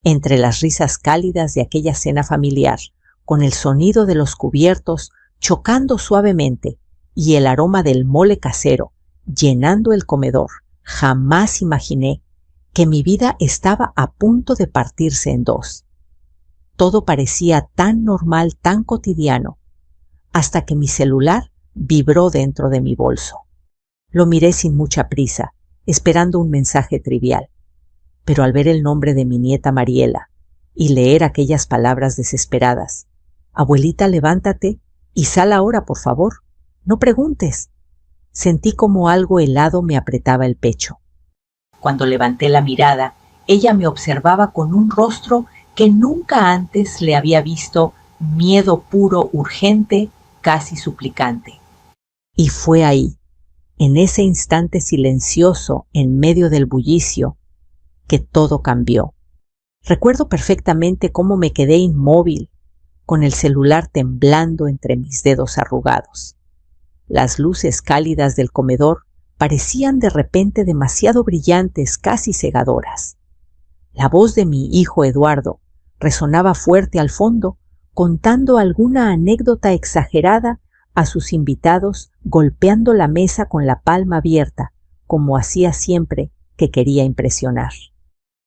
Entre las risas cálidas de aquella cena familiar, con el sonido de los cubiertos chocando suavemente y el aroma del mole casero llenando el comedor, jamás imaginé que mi vida estaba a punto de partirse en dos. Todo parecía tan normal, tan cotidiano, hasta que mi celular vibró dentro de mi bolso. Lo miré sin mucha prisa, esperando un mensaje trivial. Pero al ver el nombre de mi nieta Mariela y leer aquellas palabras desesperadas: «Abuelita, levántate y sal ahora, por favor. No preguntes», sentí como algo helado me apretaba el pecho. Cuando levanté la mirada, ella me observaba con un rostro que nunca antes le había visto, miedo puro, urgente, casi suplicante. Y fue ahí, en ese instante silencioso en medio del bullicio, que todo cambió. Recuerdo perfectamente cómo me quedé inmóvil, con el celular temblando entre mis dedos arrugados. Las luces cálidas del comedor parecían de repente demasiado brillantes, casi cegadoras. La voz de mi hijo Eduardo resonaba fuerte al fondo, contando alguna anécdota exagerada a sus invitados, golpeando la mesa con la palma abierta, como hacía siempre que quería impresionar.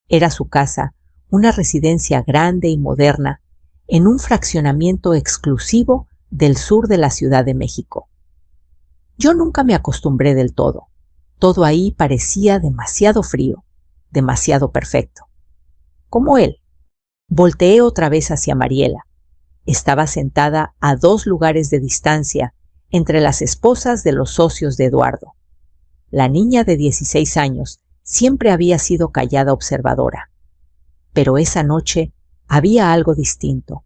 Era su casa, una residencia grande y moderna, en un fraccionamiento exclusivo del sur de la Ciudad de México. Yo nunca me acostumbré del todo. Todo ahí parecía demasiado frío, demasiado perfecto. Como él. Volteé otra vez hacia Mariela. Estaba sentada a 2 lugares de distancia entre las esposas de los socios de Eduardo. La niña de 16 años siempre había sido callada observadora. Pero esa noche había algo distinto.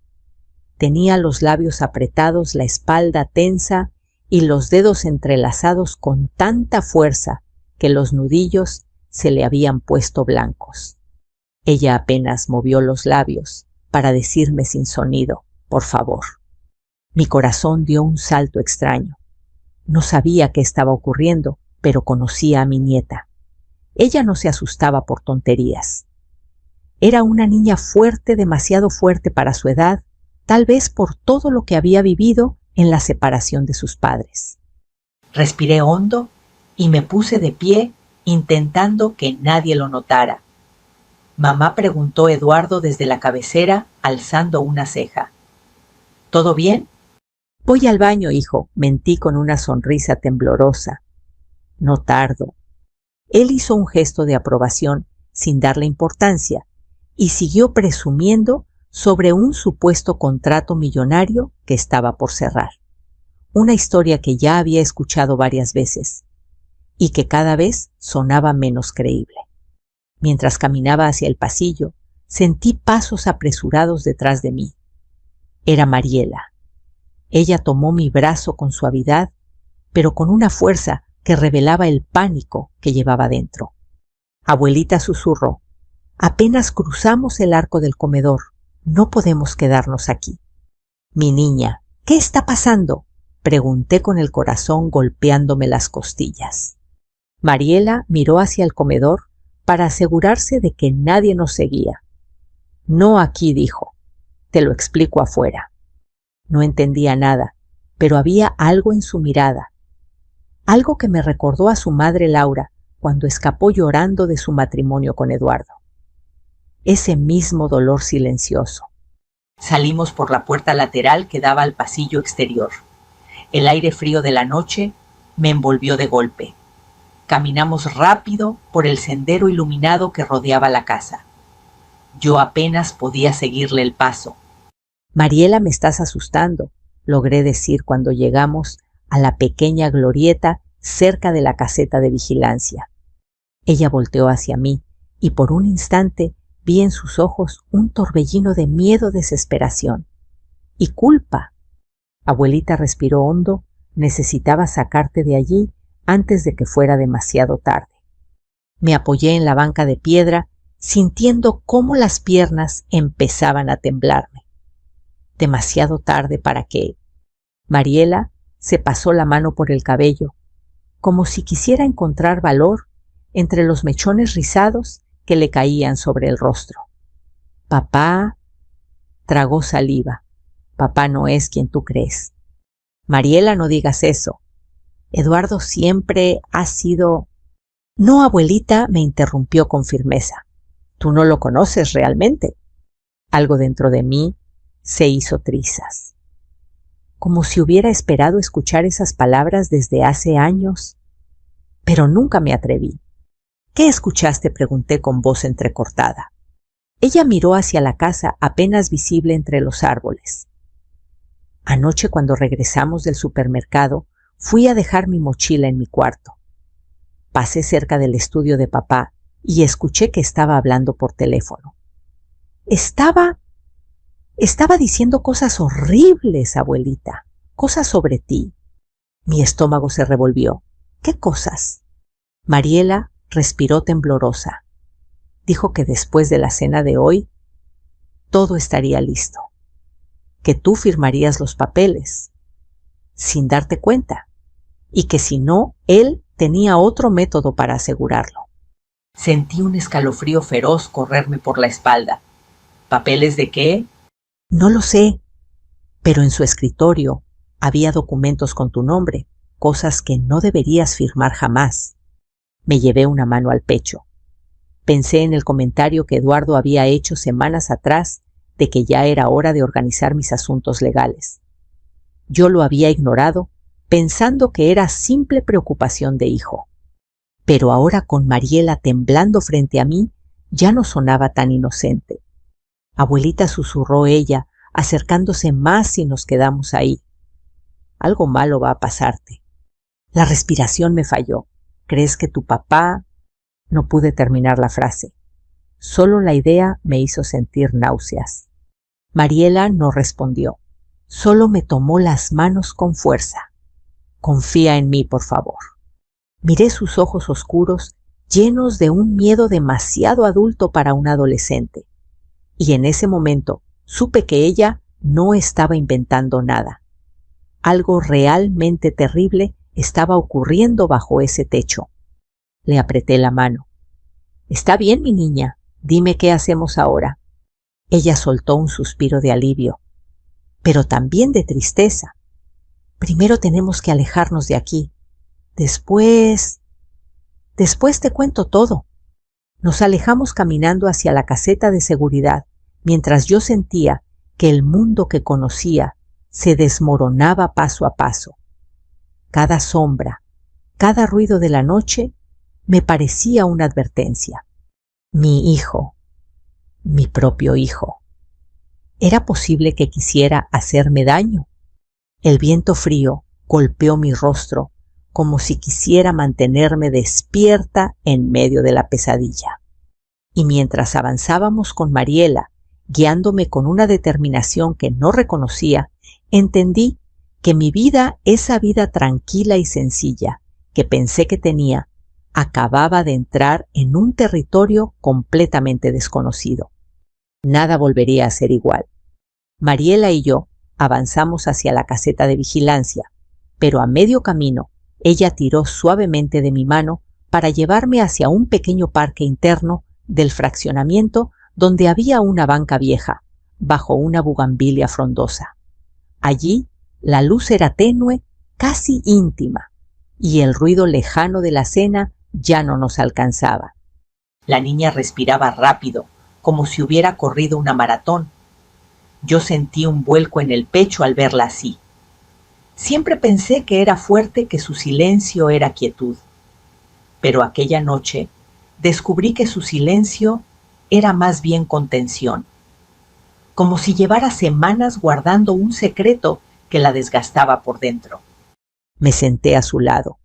Tenía los labios apretados, la espalda tensa y los dedos entrelazados con tanta fuerza que los nudillos se le habían puesto blancos. Ella apenas movió los labios para decirme sin sonido: «Por favor». Mi corazón dio un salto extraño. No sabía qué estaba ocurriendo, pero conocía a mi nieta. Ella no se asustaba por tonterías. Era una niña fuerte, demasiado fuerte para su edad, tal vez por todo lo que había vivido en la separación de sus padres. Respiré hondo y me puse de pie, intentando que nadie lo notara. Mamá, preguntó Eduardo desde la cabecera, alzando una ceja. ¿Todo bien? Voy al baño, hijo, mentí con una sonrisa temblorosa. No tardo. Él hizo un gesto de aprobación sin darle importancia y siguió presumiendo sobre un supuesto contrato millonario que estaba por cerrar. Una historia que ya había escuchado varias veces y que cada vez sonaba menos creíble. Mientras caminaba hacia el pasillo, sentí pasos apresurados detrás de mí. Era Mariela. Ella tomó mi brazo con suavidad, pero con una fuerza que revelaba el pánico que llevaba dentro. Abuelita, susurró, apenas cruzamos el arco del comedor. No podemos quedarnos aquí. Mi niña, ¿qué está pasando?, pregunté con el corazón golpeándome las costillas. Mariela miró hacia el comedor para asegurarse de que nadie nos seguía. No aquí, dijo. Te lo explico afuera. No entendía nada, pero había algo en su mirada. Algo que me recordó a su madre Laura cuando escapó llorando de su matrimonio con Eduardo. Ese mismo dolor silencioso. Salimos por la puerta lateral que daba al pasillo exterior. El aire frío de la noche me envolvió de golpe. Caminamos rápido por el sendero iluminado que rodeaba la casa. Yo apenas podía seguirle el paso. Mariela, me estás asustando, logré decir cuando llegamos a la pequeña glorieta cerca de la caseta de vigilancia. Ella volteó hacia mí y por un instante vi en sus ojos un torbellino de miedo, desesperación y culpa. Abuelita, respiró hondo, necesitaba sacarte de allí antes de que fuera demasiado tarde. Me apoyé en la banca de piedra, sintiendo cómo las piernas empezaban a temblarme. Demasiado tarde para qué. Mariela se pasó la mano por el cabello, como si quisiera encontrar valor entre los mechones rizados que le caían sobre el rostro. Papá tragó saliva. Papá no es quien tú crees. Mariela, no digas eso. Eduardo siempre ha sido... No, abuelita, me interrumpió con firmeza. Tú no lo conoces realmente. Algo dentro de mí se hizo trizas. Como si hubiera esperado escuchar esas palabras desde hace años. Pero nunca me atreví. ¿Qué escuchaste?, pregunté con voz entrecortada. Ella miró hacia la casa apenas visible entre los árboles. Anoche, cuando regresamos del supermercado, fui a dejar mi mochila en mi cuarto. Pasé cerca del estudio de papá y escuché que estaba hablando por teléfono. Estaba diciendo cosas horribles, abuelita, cosas sobre ti. Mi estómago se revolvió. ¿Qué cosas? Mariela respiró temblorosa. Dijo que después de la cena de hoy, todo estaría listo. Que tú firmarías los papeles, sin darte cuenta, y que si no, él tenía otro método para asegurarlo. Sentí un escalofrío feroz correrme por la espalda. ¿Papeles de qué? No lo sé, pero en su escritorio había documentos con tu nombre, cosas que no deberías firmar jamás. Me llevé una mano al pecho. Pensé en el comentario que Eduardo había hecho semanas atrás de que ya era hora de organizar mis asuntos legales. Yo lo había ignorado, pensando que era simple preocupación de hijo. Pero ahora, con Mariela temblando frente a mí, ya no sonaba tan inocente. Abuelita, susurró ella, acercándose más, y nos quedamos ahí. Algo malo va a pasarte. La respiración me falló. ¿Crees que tu papá...? No pude terminar la frase. Solo la idea me hizo sentir náuseas. Mariela no respondió. Solo me tomó las manos con fuerza. Confía en mí, por favor. Miré sus ojos oscuros, llenos de un miedo demasiado adulto para un adolescente. Y en ese momento supe que ella no estaba inventando nada. Algo realmente terrible estaba ocurriendo bajo ese techo. Le apreté la mano. Está bien, mi niña, dime qué hacemos ahora. Ella soltó un suspiro de alivio, pero también de tristeza. Primero tenemos que alejarnos de aquí. Después te cuento todo. Nos alejamos caminando hacia la caseta de seguridad, mientras yo sentía que el mundo que conocía se desmoronaba paso a paso. Cada sombra, cada ruido de la noche me parecía una advertencia. Mi hijo, mi propio hijo. ¿Era posible que quisiera hacerme daño? El viento frío golpeó mi rostro como si quisiera mantenerme despierta en medio de la pesadilla. Y mientras avanzábamos con Mariela, guiándome con una determinación que no reconocía, entendí que mi vida, esa vida tranquila y sencilla que pensé que tenía, acababa de entrar en un territorio completamente desconocido. Nada volvería a ser igual. Mariela y yo avanzamos hacia la caseta de vigilancia, pero a medio camino ella tiró suavemente de mi mano para llevarme hacia un pequeño parque interno del fraccionamiento, donde había una banca vieja, bajo una bugambilia frondosa. Allí la luz era tenue, casi íntima, y el ruido lejano de la cena ya no nos alcanzaba. La niña respiraba rápido, como si hubiera corrido una maratón. Yo sentí un vuelco en el pecho al verla así. Siempre pensé que era fuerte, que su silencio era quietud. Pero aquella noche descubrí que su silencio era más bien contención, como si llevara semanas guardando un secreto que la desgastaba por dentro. Me senté a su lado.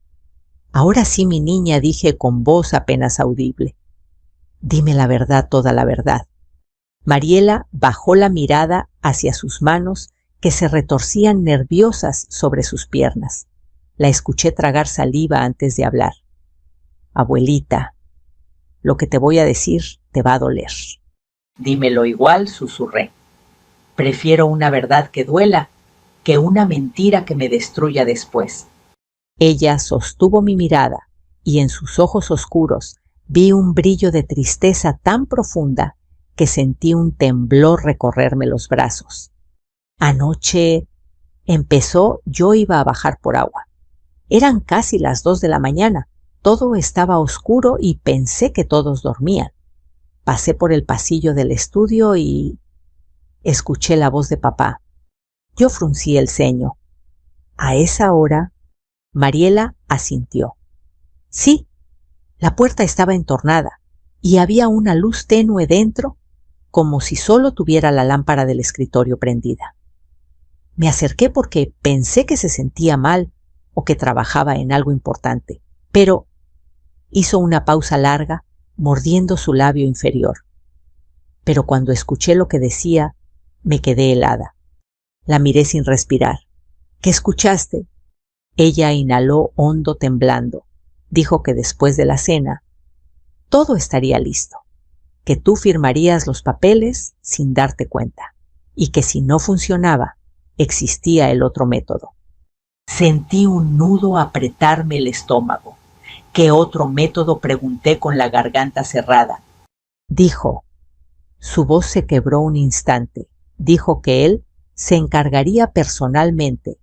Ahora sí, mi niña, dije con voz apenas audible. Dime la verdad, toda la verdad. Mariela bajó la mirada hacia sus manos, que se retorcían nerviosas sobre sus piernas. La escuché tragar saliva antes de hablar. Abuelita, lo que te voy a decir te va a doler. Dímelo igual, susurré. Prefiero una verdad que duela que una mentira que me destruya después. Ella sostuvo mi mirada y en sus ojos oscuros vi un brillo de tristeza tan profunda que sentí un temblor recorrerme los brazos. Anoche empezó, yo iba a bajar por agua. Eran casi las 2 de la mañana. Todo estaba oscuro y pensé que todos dormían. Pasé por el pasillo del estudio y escuché la voz de papá. Yo fruncí el ceño. A esa hora, Mariela asintió. Sí, la puerta estaba entornada y había una luz tenue dentro, como si solo tuviera la lámpara del escritorio prendida. Me acerqué porque pensé que se sentía mal o que trabajaba en algo importante, pero hizo una pausa larga, mordiendo su labio inferior. Pero cuando escuché lo que decía, me quedé helada. La miré sin respirar. ¿Qué escuchaste? Ella inhaló hondo temblando. Dijo que después de la cena, todo estaría listo, que tú firmarías los papeles sin darte cuenta, y que si no funcionaba, existía el otro método. Sentí un nudo apretarme el estómago. ¿Qué otro método?, pregunté con la garganta cerrada. Dijo. Su voz se quebró un instante. Dijo que él se encargaría personalmente.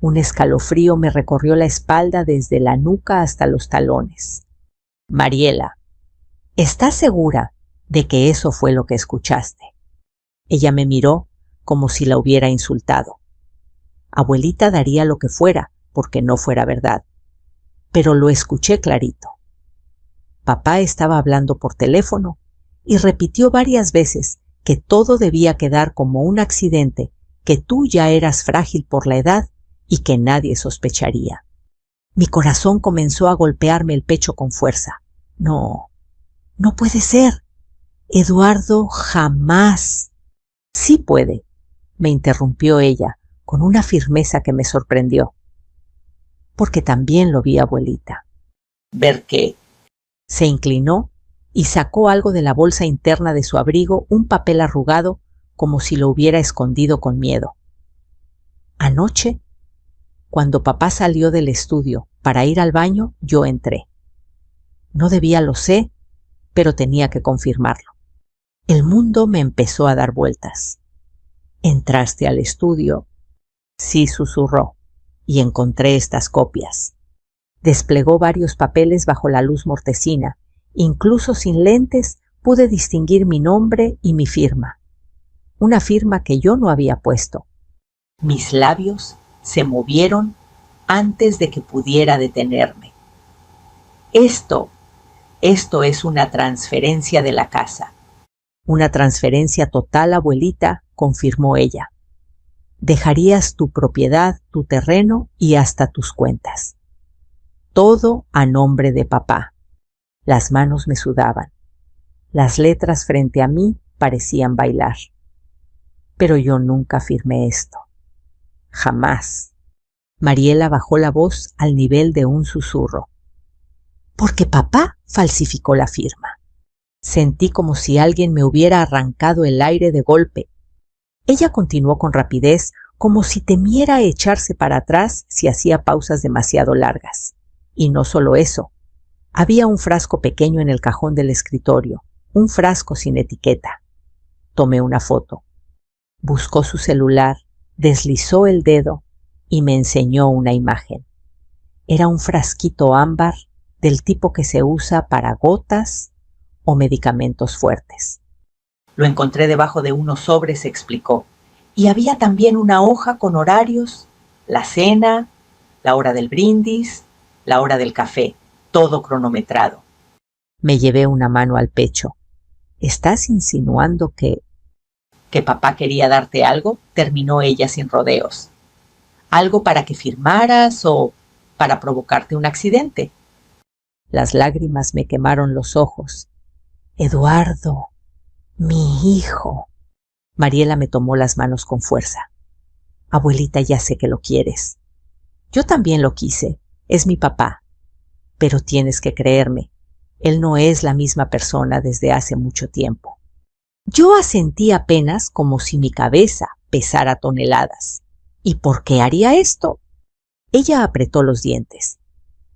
Un escalofrío me recorrió la espalda desde la nuca hasta los talones. Mariela, ¿estás segura de que eso fue lo que escuchaste? Ella me miró como si la hubiera insultado. Abuelita daría lo que fuera porque no fuera verdad, pero lo escuché clarito. Papá estaba hablando por teléfono y repitió varias veces que todo debía quedar como un accidente, que tú ya eras frágil por la edad y que nadie sospecharía. Mi corazón comenzó a golpearme el pecho con fuerza. No, no puede ser. Eduardo jamás. Sí puede, me interrumpió ella con una firmeza que me sorprendió. Porque también lo vi, abuelita. ¿Ver qué? Se inclinó y sacó algo de la bolsa interna de su abrigo, un papel arrugado como si lo hubiera escondido con miedo. Anoche, cuando papá salió del estudio para ir al baño, yo entré. No debía, lo sé, pero tenía que confirmarlo. El mundo me empezó a dar vueltas. ¿Entraste al estudio? Sí, susurró, y encontré estas copias. Desplegó varios papeles bajo la luz mortecina. Incluso sin lentes pude distinguir mi nombre y mi firma. Una firma que yo no había puesto. Mis labios se movieron antes de que pudiera detenerme. Esto es una transferencia de la casa. Una transferencia total, abuelita, confirmó ella. Dejarías tu propiedad, tu terreno y hasta tus cuentas. Todo a nombre de papá. Las manos me sudaban. Las letras frente a mí parecían bailar. Pero yo nunca firmé esto. Jamás. Mariela bajó la voz al nivel de un susurro. Porque papá falsificó la firma. Sentí como si alguien me hubiera arrancado el aire de golpe. Ella continuó con rapidez, como si temiera echarse para atrás si hacía pausas demasiado largas. Y no solo eso. Había un frasco pequeño en el cajón del escritorio, un frasco sin etiqueta. Tomé una foto. Buscó su celular, deslizó el dedo y me enseñó una imagen. Era un frasquito ámbar del tipo que se usa para gotas o medicamentos fuertes. Lo encontré debajo de unos sobres, explicó. Y había también una hoja con horarios, la cena, la hora del brindis, la hora del café, todo cronometrado. Me llevé una mano al pecho. ¿Estás insinuando que papá quería darte algo? Terminó ella sin rodeos. ¿Algo para que firmaras o para provocarte un accidente? Las lágrimas me quemaron los ojos. Eduardo, mi hijo. Mariela me tomó las manos con fuerza. Abuelita, ya sé que lo quieres. Yo también lo quise. Es mi papá. Pero tienes que creerme. Él no es la misma persona desde hace mucho tiempo. Yo asentí apenas como si mi cabeza pesara toneladas. ¿Y por qué haría esto? Ella apretó los dientes.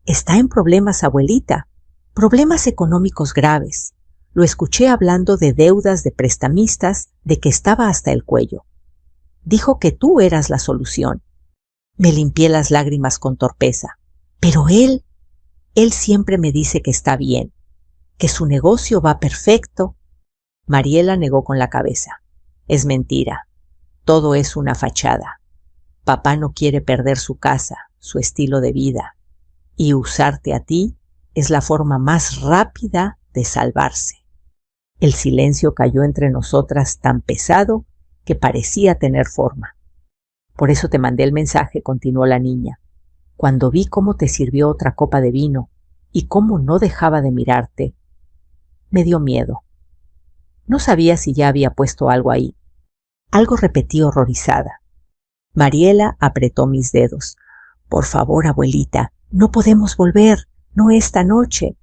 Está en problemas, abuelita. Problemas económicos graves. lo escuché hablando de deudas de prestamistas de que estaba hasta el cuello. Dijo que tú eras la solución. Me limpié las lágrimas con torpeza. Pero él siempre me dice que está bien, que su negocio va perfecto. Mariela negó con la cabeza. Es mentira. Todo es una fachada. Papá no quiere perder su casa, su estilo de vida. Y usarte a ti es la forma más rápida de salvarse. El silencio cayó entre nosotras tan pesado que parecía tener forma. Por eso te mandé el mensaje, continuó la niña. Cuando vi cómo te sirvió otra copa de vino y cómo no dejaba de mirarte, me dio miedo. No sabía si ya había puesto algo ahí. Algo repetí horrorizada. Mariela apretó mis dedos. Por favor, abuelita, no podemos volver, no esta noche.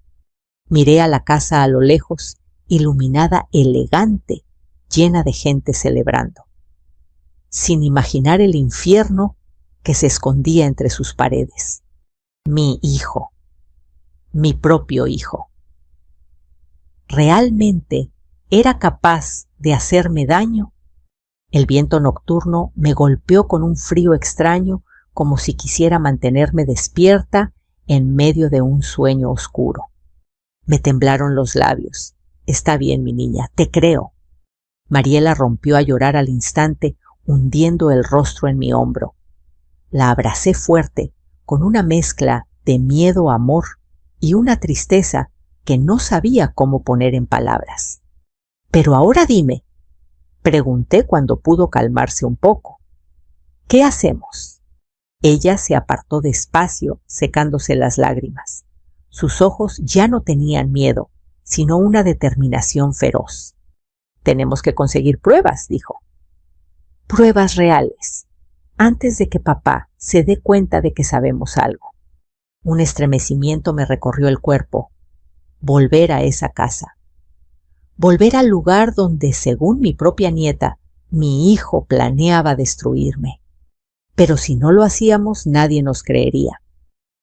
Miré a la casa a lo lejos, iluminada, elegante, llena de gente celebrando, sin imaginar el infierno que se escondía entre sus paredes. Mi hijo, mi propio hijo. ¿Realmente era capaz de hacerme daño? El viento nocturno me golpeó con un frío extraño, como si quisiera mantenerme despierta en medio de un sueño oscuro. Me temblaron los labios. Está bien, mi niña, te creo. Mariela rompió a llorar al instante, hundiendo el rostro en mi hombro. La abracé fuerte, con una mezcla de miedo, amor y una tristeza que no sabía cómo poner en palabras. Pero ahora dime, pregunté cuando pudo calmarse un poco. ¿Qué hacemos? Ella se apartó despacio, secándose las lágrimas. Sus ojos ya no tenían miedo, sino una determinación feroz. Tenemos que conseguir pruebas, dijo. Pruebas reales, antes de que papá se dé cuenta de que sabemos algo. Un estremecimiento me recorrió el cuerpo. Volver a esa casa. Volver al lugar donde, según mi propia nieta, mi hijo planeaba destruirme. Pero si no lo hacíamos, nadie nos creería.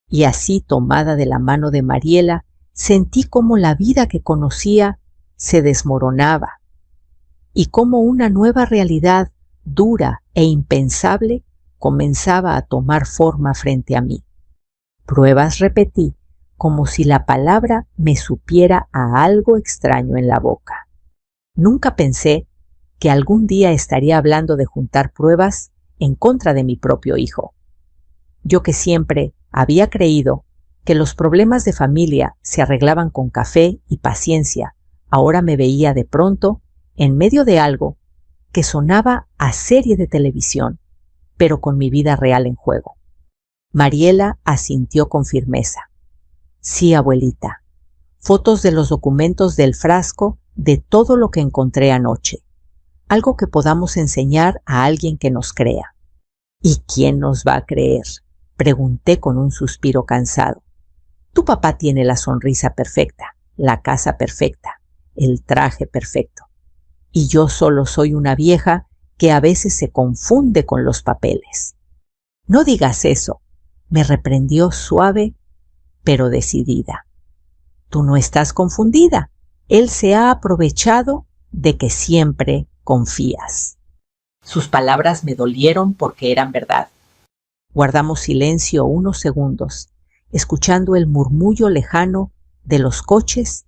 Y así, tomada de la mano de Mariela, sentí cómo la vida que conocía se desmoronaba y cómo una nueva realidad dura e impensable comenzaba a tomar forma frente a mí. Pruebas, repetí, como si la palabra me supiera a algo extraño en la boca. Nunca pensé que algún día estaría hablando de juntar pruebas en contra de mi propio hijo. Yo que siempre había creído que los problemas de familia se arreglaban con café y paciencia, ahora me veía de pronto en medio de algo que sonaba a serie de televisión, pero con mi vida real en juego. Mariela asintió con firmeza. Sí, abuelita. Fotos de los documentos del frasco, de todo lo que encontré anoche. Algo que podamos enseñar a alguien que nos crea. ¿Y quién nos va a creer? Pregunté con un suspiro cansado. Tu papá tiene la sonrisa perfecta, la casa perfecta, el traje perfecto. Y yo solo soy una vieja que a veces se confunde con los papeles. No digas eso, me reprendió suave pero decidida. Tú no estás confundida. Él se ha aprovechado de que siempre confías. Sus palabras me dolieron porque eran verdad. Guardamos silencio unos segundos, escuchando el murmullo lejano de los coches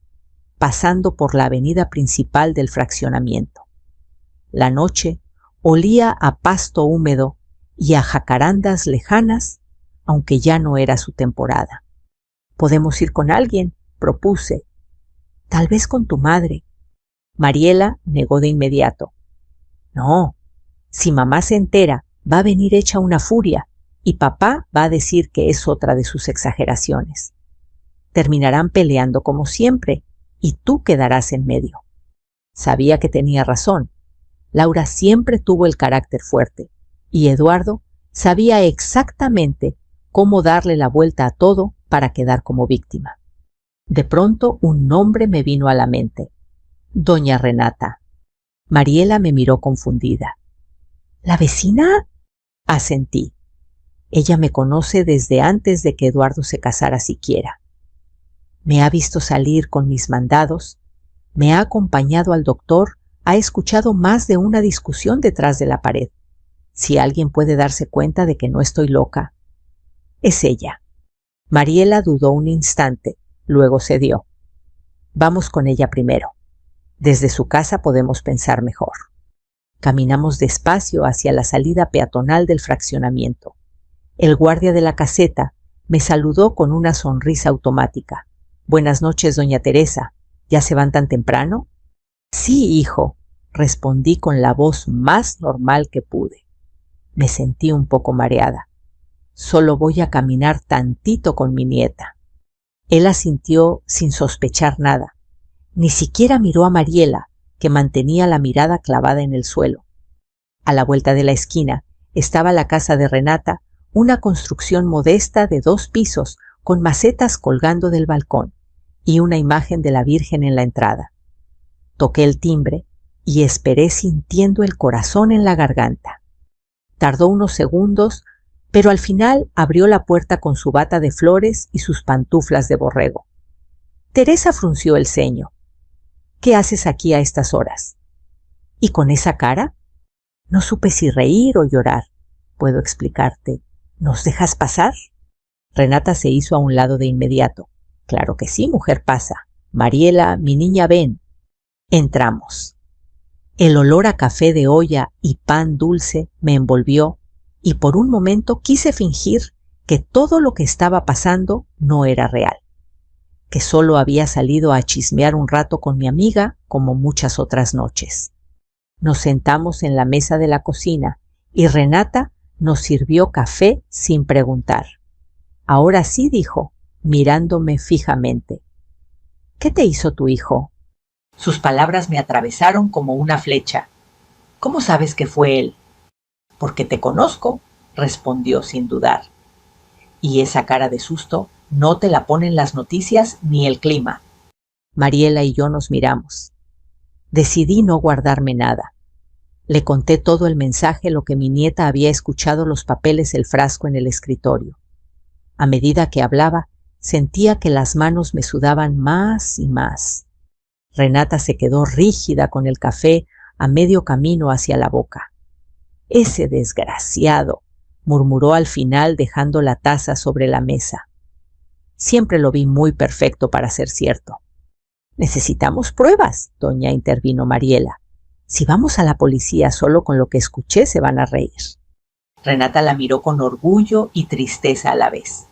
pasando por la avenida principal del fraccionamiento. La noche olía a pasto húmedo y a jacarandas lejanas, aunque ya no era su temporada. ¿Podemos ir con alguien?, propuse. Tal vez con tu madre. Mariela negó de inmediato. No, si mamá se entera, va a venir hecha una furia y papá va a decir que es otra de sus exageraciones. Terminarán peleando como siempre y tú quedarás en medio. Sabía que tenía razón. Laura siempre tuvo el carácter fuerte y Eduardo sabía exactamente cómo darle la vuelta a todo para quedar como víctima. De pronto un nombre me vino a la mente. Doña Renata. Mariela me miró confundida. ¿La vecina? Asentí. Ella me conoce desde antes de que Eduardo se casara siquiera. Me ha visto salir con mis mandados, Me ha acompañado al doctor, ha escuchado más de una discusión detrás de la pared. Si alguien puede darse cuenta de que no estoy loca, es ella. Mariela dudó un instante, luego cedió. Vamos con ella primero. Desde su casa podemos pensar mejor. Caminamos despacio hacia la salida peatonal del fraccionamiento. El guardia de la caseta me saludó con una sonrisa automática. Buenas noches, doña Teresa. ¿Ya se van tan temprano? Sí, hijo, respondí con la voz más normal que pude. Me sentí un poco mareada. Solo voy a caminar tantito con mi nieta. Él asintió sin sospechar nada. Ni siquiera miró a Mariela, que mantenía la mirada clavada en el suelo. A la vuelta de la esquina estaba la casa de Renata, una construcción modesta de 2 pisos con macetas colgando del balcón y una imagen de la Virgen en la entrada. Toqué el timbre y esperé sintiendo el corazón en la garganta. Tardó unos segundos, pero al final abrió la puerta con su bata de flores y sus pantuflas de borrego. Teresa frunció el ceño. ¿Qué haces aquí a estas horas? ¿Y con esa cara? No supe si reír o llorar. ¿Puedo explicarte? ¿Nos dejas pasar? Renata se hizo a un lado de inmediato. Claro que sí, mujer, pasa. Mariela, mi niña, ven. Entramos. El olor a café de olla y pan dulce me envolvió y por un momento quise fingir que todo lo que estaba pasando no era real, que solo había salido a chismear un rato con mi amiga como muchas otras noches. Nos sentamos en la mesa de la cocina y Renata nos sirvió café sin preguntar. Ahora sí, dijo, mirándome fijamente. ¿Qué te hizo tu hijo? Sus palabras me atravesaron como una flecha. ¿Cómo sabes que fue él? Porque te conozco, respondió sin dudar. Y esa cara de susto no te la ponen las noticias ni el clima. Mariela y yo nos miramos. Decidí no guardarme nada. Le conté todo el mensaje, lo que mi nieta había escuchado, los papeles, el frasco en el escritorio. A medida que hablaba, sentía que las manos me sudaban más y más. Renata se quedó rígida con el café a medio camino hacia la boca. Ese desgraciado, murmuró al final dejando la taza sobre la mesa. Siempre lo vi muy perfecto para ser cierto. Necesitamos pruebas, doña, intervino Mariela. Si vamos a la policía solo con lo que escuché se van a reír. Renata la miró con orgullo y tristeza a la vez.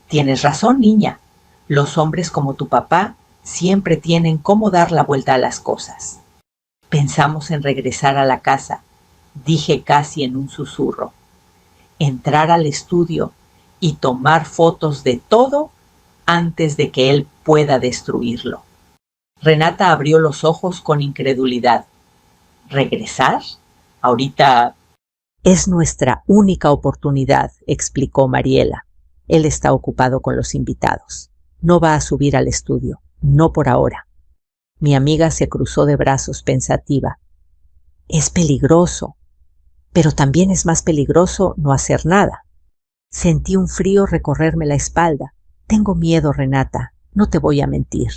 Tienes razón, niña. Los hombres como tu papá siempre tienen cómo dar la vuelta a las cosas. Pensamos en regresar a la casa, dije casi en un susurro. Entrar al estudio y tomar fotos de todo antes de que él pueda destruirlo. Renata abrió los ojos con incredulidad. ¿Regresar? Ahorita... Es nuestra única oportunidad, explicó Mariela. Él está ocupado con los invitados. No va a subir al estudio, no por ahora. Mi amiga se cruzó de brazos pensativa. Es peligroso, pero también es más peligroso no hacer nada. Sentí un frío recorrerme la espalda. Tengo miedo, Renata, no te voy a mentir.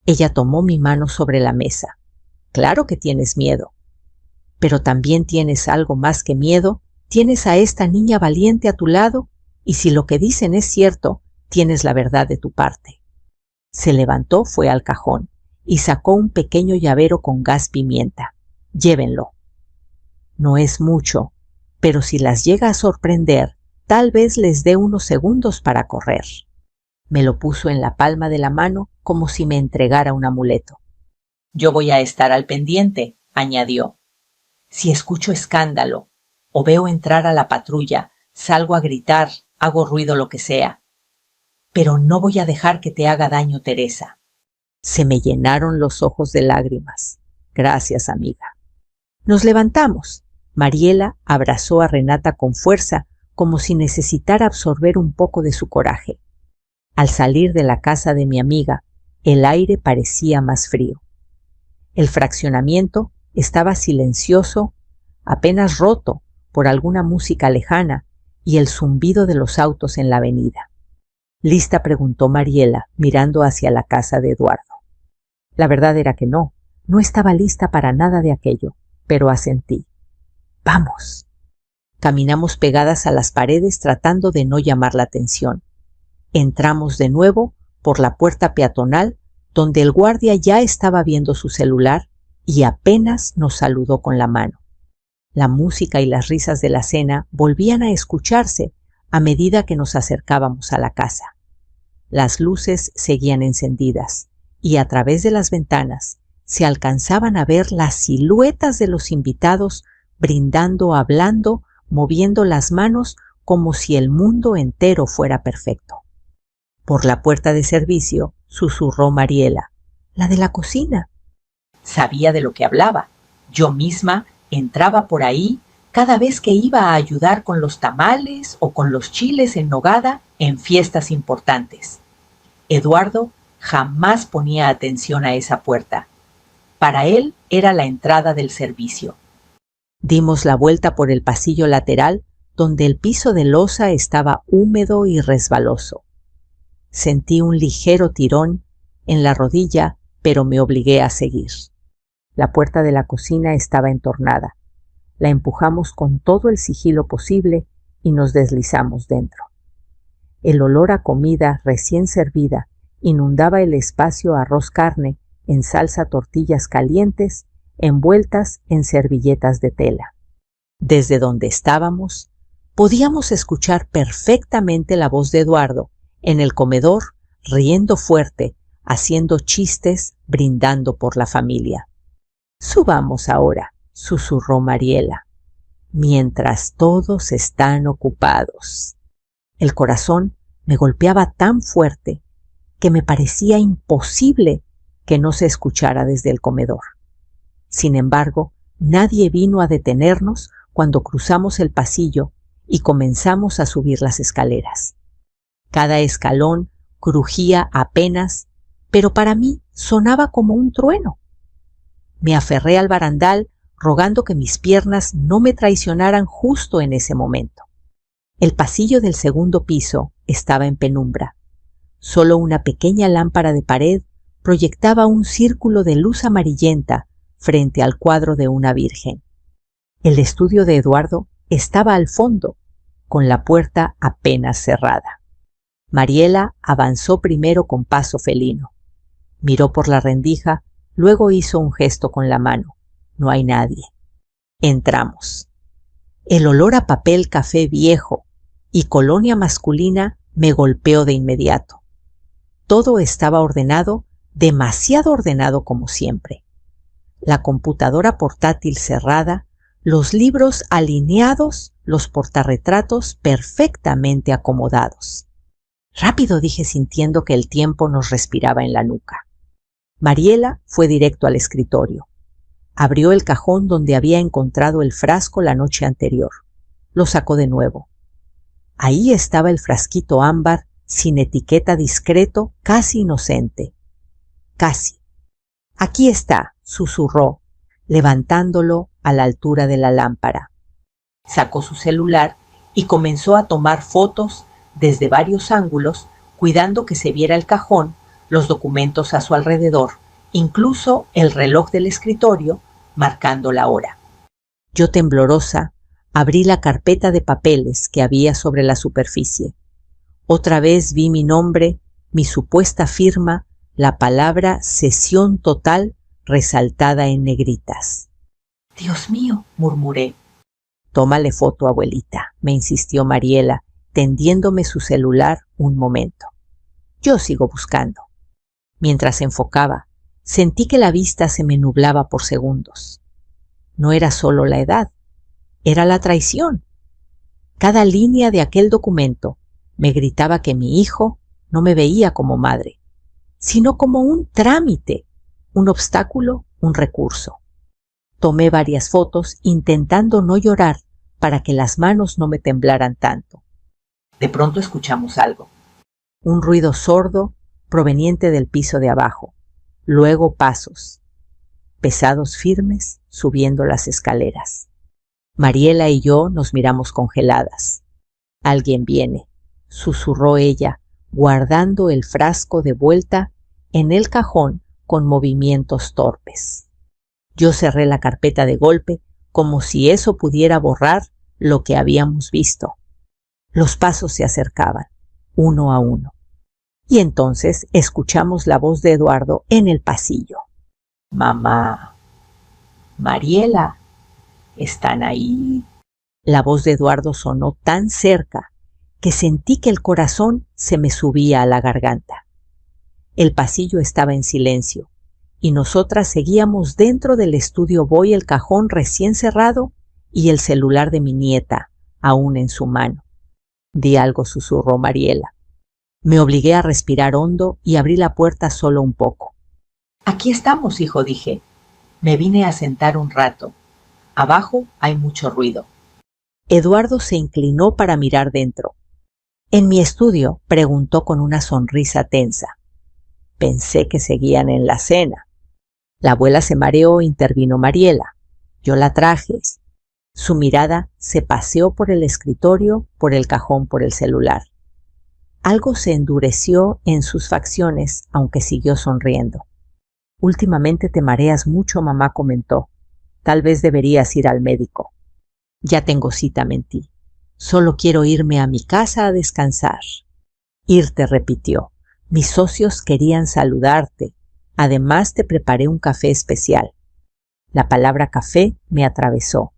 Ella tomó mi mano sobre la mesa. Claro que tienes miedo, pero también tienes algo más que miedo. Tienes a esta niña valiente a tu lado y si lo que dicen es cierto, tienes la verdad de tu parte. Se levantó, fue al cajón y sacó un pequeño llavero con gas pimienta. Llévenlo. No es mucho, pero si las llega a sorprender, tal vez les dé unos segundos para correr. Me lo puso en la palma de la mano como si me entregara un amuleto. Yo voy a estar al pendiente, añadió. Si escucho escándalo o veo entrar a la patrulla, salgo a gritar, hago ruido, lo que sea. Pero no voy a dejar que te haga daño, Teresa. Se me llenaron los ojos de lágrimas. Gracias, amiga. Nos levantamos. Mariela abrazó a Renata con fuerza, como si necesitara absorber un poco de su coraje. Al salir de la casa de mi amiga, el aire parecía más frío. El fraccionamiento estaba silencioso, apenas roto por alguna música lejana y el zumbido de los autos en la avenida. ¿Lista?, preguntó Mariela, mirando hacia la casa de Eduardo. La verdad era que no estaba lista para nada de aquello, pero asentí. ¡Vamos! Caminamos pegadas a las paredes tratando de no llamar la atención. Entramos de nuevo por la puerta peatonal, donde el guardia ya estaba viendo su celular y apenas nos saludó con la mano. La música y las risas de la cena volvían a escucharse a medida que nos acercábamos a la casa. Las luces seguían encendidas y a través de las ventanas se alcanzaban a ver las siluetas de los invitados brindando, hablando, moviendo las manos como si el mundo entero fuera perfecto. Por la puerta de servicio susurró Mariela, la de la cocina. Sabía de lo que hablaba. Yo misma entraba por ahí cada vez que iba a ayudar con los tamales o con los chiles en nogada en fiestas importantes. Eduardo jamás ponía atención a esa puerta. Para él era la entrada del servicio. Dimos la vuelta por el pasillo lateral, donde el piso de losa estaba húmedo y resbaloso. Sentí un ligero tirón en la rodilla, pero me obligué a seguir. La puerta de la cocina estaba entornada. La empujamos con todo el sigilo posible y nos deslizamos dentro. El olor a comida recién servida inundaba el espacio a arroz carne en salsa tortillas calientes envueltas en servilletas de tela. Desde donde estábamos, podíamos escuchar perfectamente la voz de Eduardo en el comedor, riendo fuerte, haciendo chistes, brindando por la familia. «Subamos ahora», susurró Mariela, «mientras todos están ocupados». El corazón me golpeaba tan fuerte que me parecía imposible que no se escuchara desde el comedor. Sin embargo, nadie vino a detenernos cuando cruzamos el pasillo y comenzamos a subir las escaleras. Cada escalón crujía apenas, pero para mí sonaba como un trueno. Me aferré al barandal rogando que mis piernas no me traicionaran justo en ese momento. El pasillo del segundo piso estaba en penumbra. Solo una pequeña lámpara de pared proyectaba un círculo de luz amarillenta frente al cuadro de una virgen. El estudio de Eduardo estaba al fondo, con la puerta apenas cerrada. Mariela avanzó primero con paso felino. Miró por la rendija, luego hizo un gesto con la mano. No hay nadie. Entramos. El olor a papel café viejo y colonia masculina me golpeó de inmediato. Todo estaba ordenado, demasiado ordenado como siempre. La computadora portátil cerrada, los libros alineados, los portarretratos perfectamente acomodados. Rápido, dije sintiendo que el tiempo nos respiraba en la nuca. Mariela fue directo al escritorio. Abrió el cajón donde había encontrado el frasco la noche anterior. Lo sacó de nuevo. Ahí estaba el frasquito ámbar, sin etiqueta, discreto, casi inocente. Casi. «Aquí está», susurró, levantándolo a la altura de la lámpara. Sacó su celular y comenzó a tomar fotos desde varios ángulos, cuidando que se viera el cajón, los documentos a su alrededor, incluso el reloj del escritorio, marcando la hora. Yo, temblorosa, abrí la carpeta de papeles que había sobre la superficie. Otra vez vi mi nombre, mi supuesta firma, la palabra «sesión total» resaltada en negritas. «Dios mío», murmuré. «Tómale foto, abuelita», me insistió Mariela, tendiéndome su celular un momento. Yo sigo buscando. Mientras enfocaba, sentí que la vista se me nublaba por segundos. No era solo la edad, era la traición. Cada línea de aquel documento me gritaba que mi hijo no me veía como madre, sino como un trámite, un obstáculo, un recurso. Tomé varias fotos intentando no llorar para que las manos no me temblaran tanto. De pronto escuchamos algo. Un ruido sordo proveniente del piso de abajo. Luego pasos, pesados, firmes, subiendo las escaleras. Mariela y yo nos miramos congeladas. «Alguien viene», susurró ella, guardando el frasco de vuelta en el cajón con movimientos torpes. Yo cerré la carpeta de golpe como si eso pudiera borrar lo que habíamos visto. Los pasos se acercaban, uno a uno. Y entonces escuchamos la voz de Eduardo en el pasillo. «Mamá, Mariela, ¿están ahí?» La voz de Eduardo sonó tan cerca que sentí que el corazón se me subía a la garganta. El pasillo estaba en silencio y nosotras seguíamos dentro del estudio Boy, el cajón recién cerrado y el celular de mi nieta aún en su mano. «Di algo», susurró Mariela. Me obligué a respirar hondo y abrí la puerta solo un poco. «Aquí estamos, hijo», dije. Me vine a sentar un rato. Abajo hay mucho ruido. Eduardo se inclinó para mirar dentro. «¿En mi estudio?», preguntó con una sonrisa tensa. Pensé que seguían en la cena. La abuela se mareó, intervino Mariela. Yo la traje. Su mirada se paseó por el escritorio, por el cajón, por el celular. Algo se endureció en sus facciones, aunque siguió sonriendo. «Últimamente te mareas mucho», mamá comentó. «Tal vez deberías ir al médico». «Ya tengo cita», mentí. «Solo quiero irme a mi casa a descansar». «Irte», repitió. «Mis socios querían saludarte. Además te preparé un café especial». La palabra café me atravesó.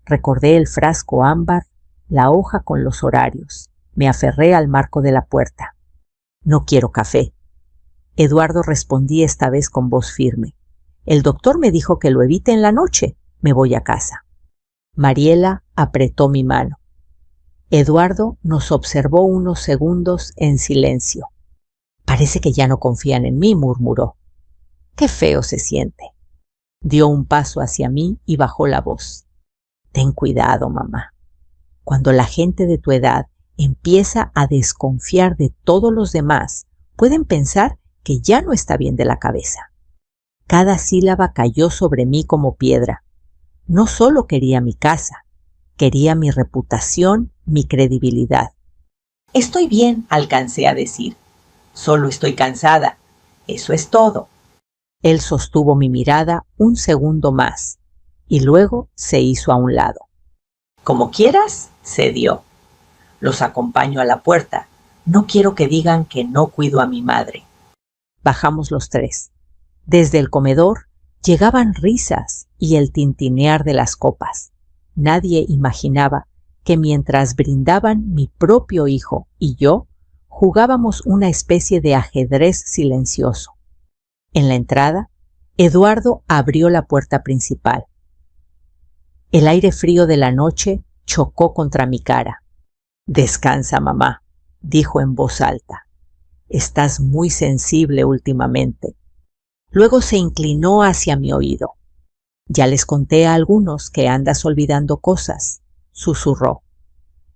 Recordé el frasco ámbar, la hoja con los horarios. Me aferré al marco de la puerta. «No quiero café». Eduardo respondí esta vez con voz firme. «El doctor me dijo que lo evite en la noche. Me voy a casa». Mariela apretó mi mano. Eduardo nos observó unos segundos en silencio. «Parece que ya no confían en mí», murmuró. «Qué feo se siente». Dio un paso hacia mí y bajó la voz. «Ten cuidado, mamá. Cuando la gente de tu edad empieza a desconfiar de todos los demás, pueden pensar que ya no está bien de la cabeza». Cada sílaba cayó sobre mí como piedra. No solo quería mi casa, quería mi reputación, mi credibilidad. «Estoy bien», alcancé a decir. «Solo estoy cansada. Eso es todo». Él sostuvo mi mirada un segundo más y luego se hizo a un lado. «Como quieras», cedió. «Los acompaño a la puerta. No quiero que digan que no cuido a mi madre». Bajamos los tres. Desde el comedor llegaban risas y el tintinear de las copas. Nadie imaginaba que mientras brindaban mi propio hijo y yo, jugábamos una especie de ajedrez silencioso. En la entrada, Eduardo abrió la puerta principal. El aire frío de la noche chocó contra mi cara. «Descansa, mamá», dijo en voz alta. «Estás muy sensible últimamente». Luego se inclinó hacia mi oído. «Ya les conté a algunos que andas olvidando cosas», susurró.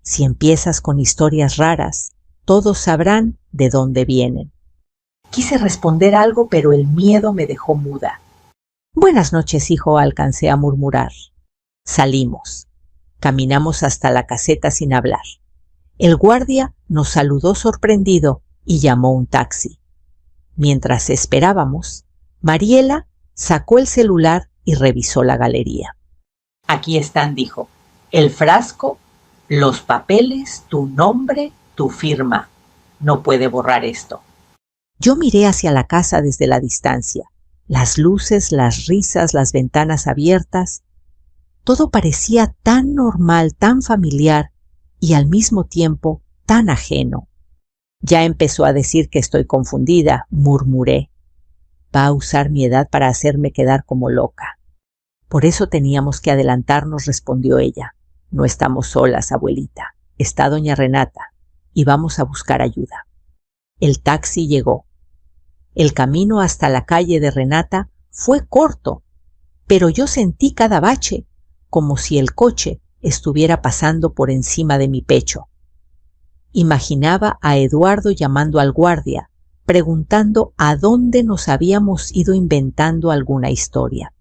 «Si empiezas con historias raras, todos sabrán de dónde vienen». Quise responder algo, pero el miedo me dejó muda. «Buenas noches, hijo», alcancé a murmurar. Salimos. Caminamos hasta la caseta sin hablar. El guardia nos saludó sorprendido y llamó un taxi. Mientras esperábamos, Mariela sacó el celular y revisó la galería. «Aquí están», dijo. «El frasco, los papeles, tu nombre, tu firma. No puede borrar esto». Yo miré hacia la casa desde la distancia. Las luces, las risas, las ventanas abiertas. Todo parecía tan normal, tan familiar y al mismo tiempo tan ajeno. «Ya empezó a decir que estoy confundida», murmuré. «Va a usar mi edad para hacerme quedar como loca». «Por eso teníamos que adelantarnos», respondió ella. «No estamos solas, abuelita. Está doña Renata y vamos a buscar ayuda». El taxi llegó. El camino hasta la calle de Renata fue corto, pero yo sentí cada bache, como si el coche estuviera pasando por encima de mi pecho. Imaginaba a Eduardo llamando al guardia, preguntando a dónde nos habíamos ido inventando alguna historia.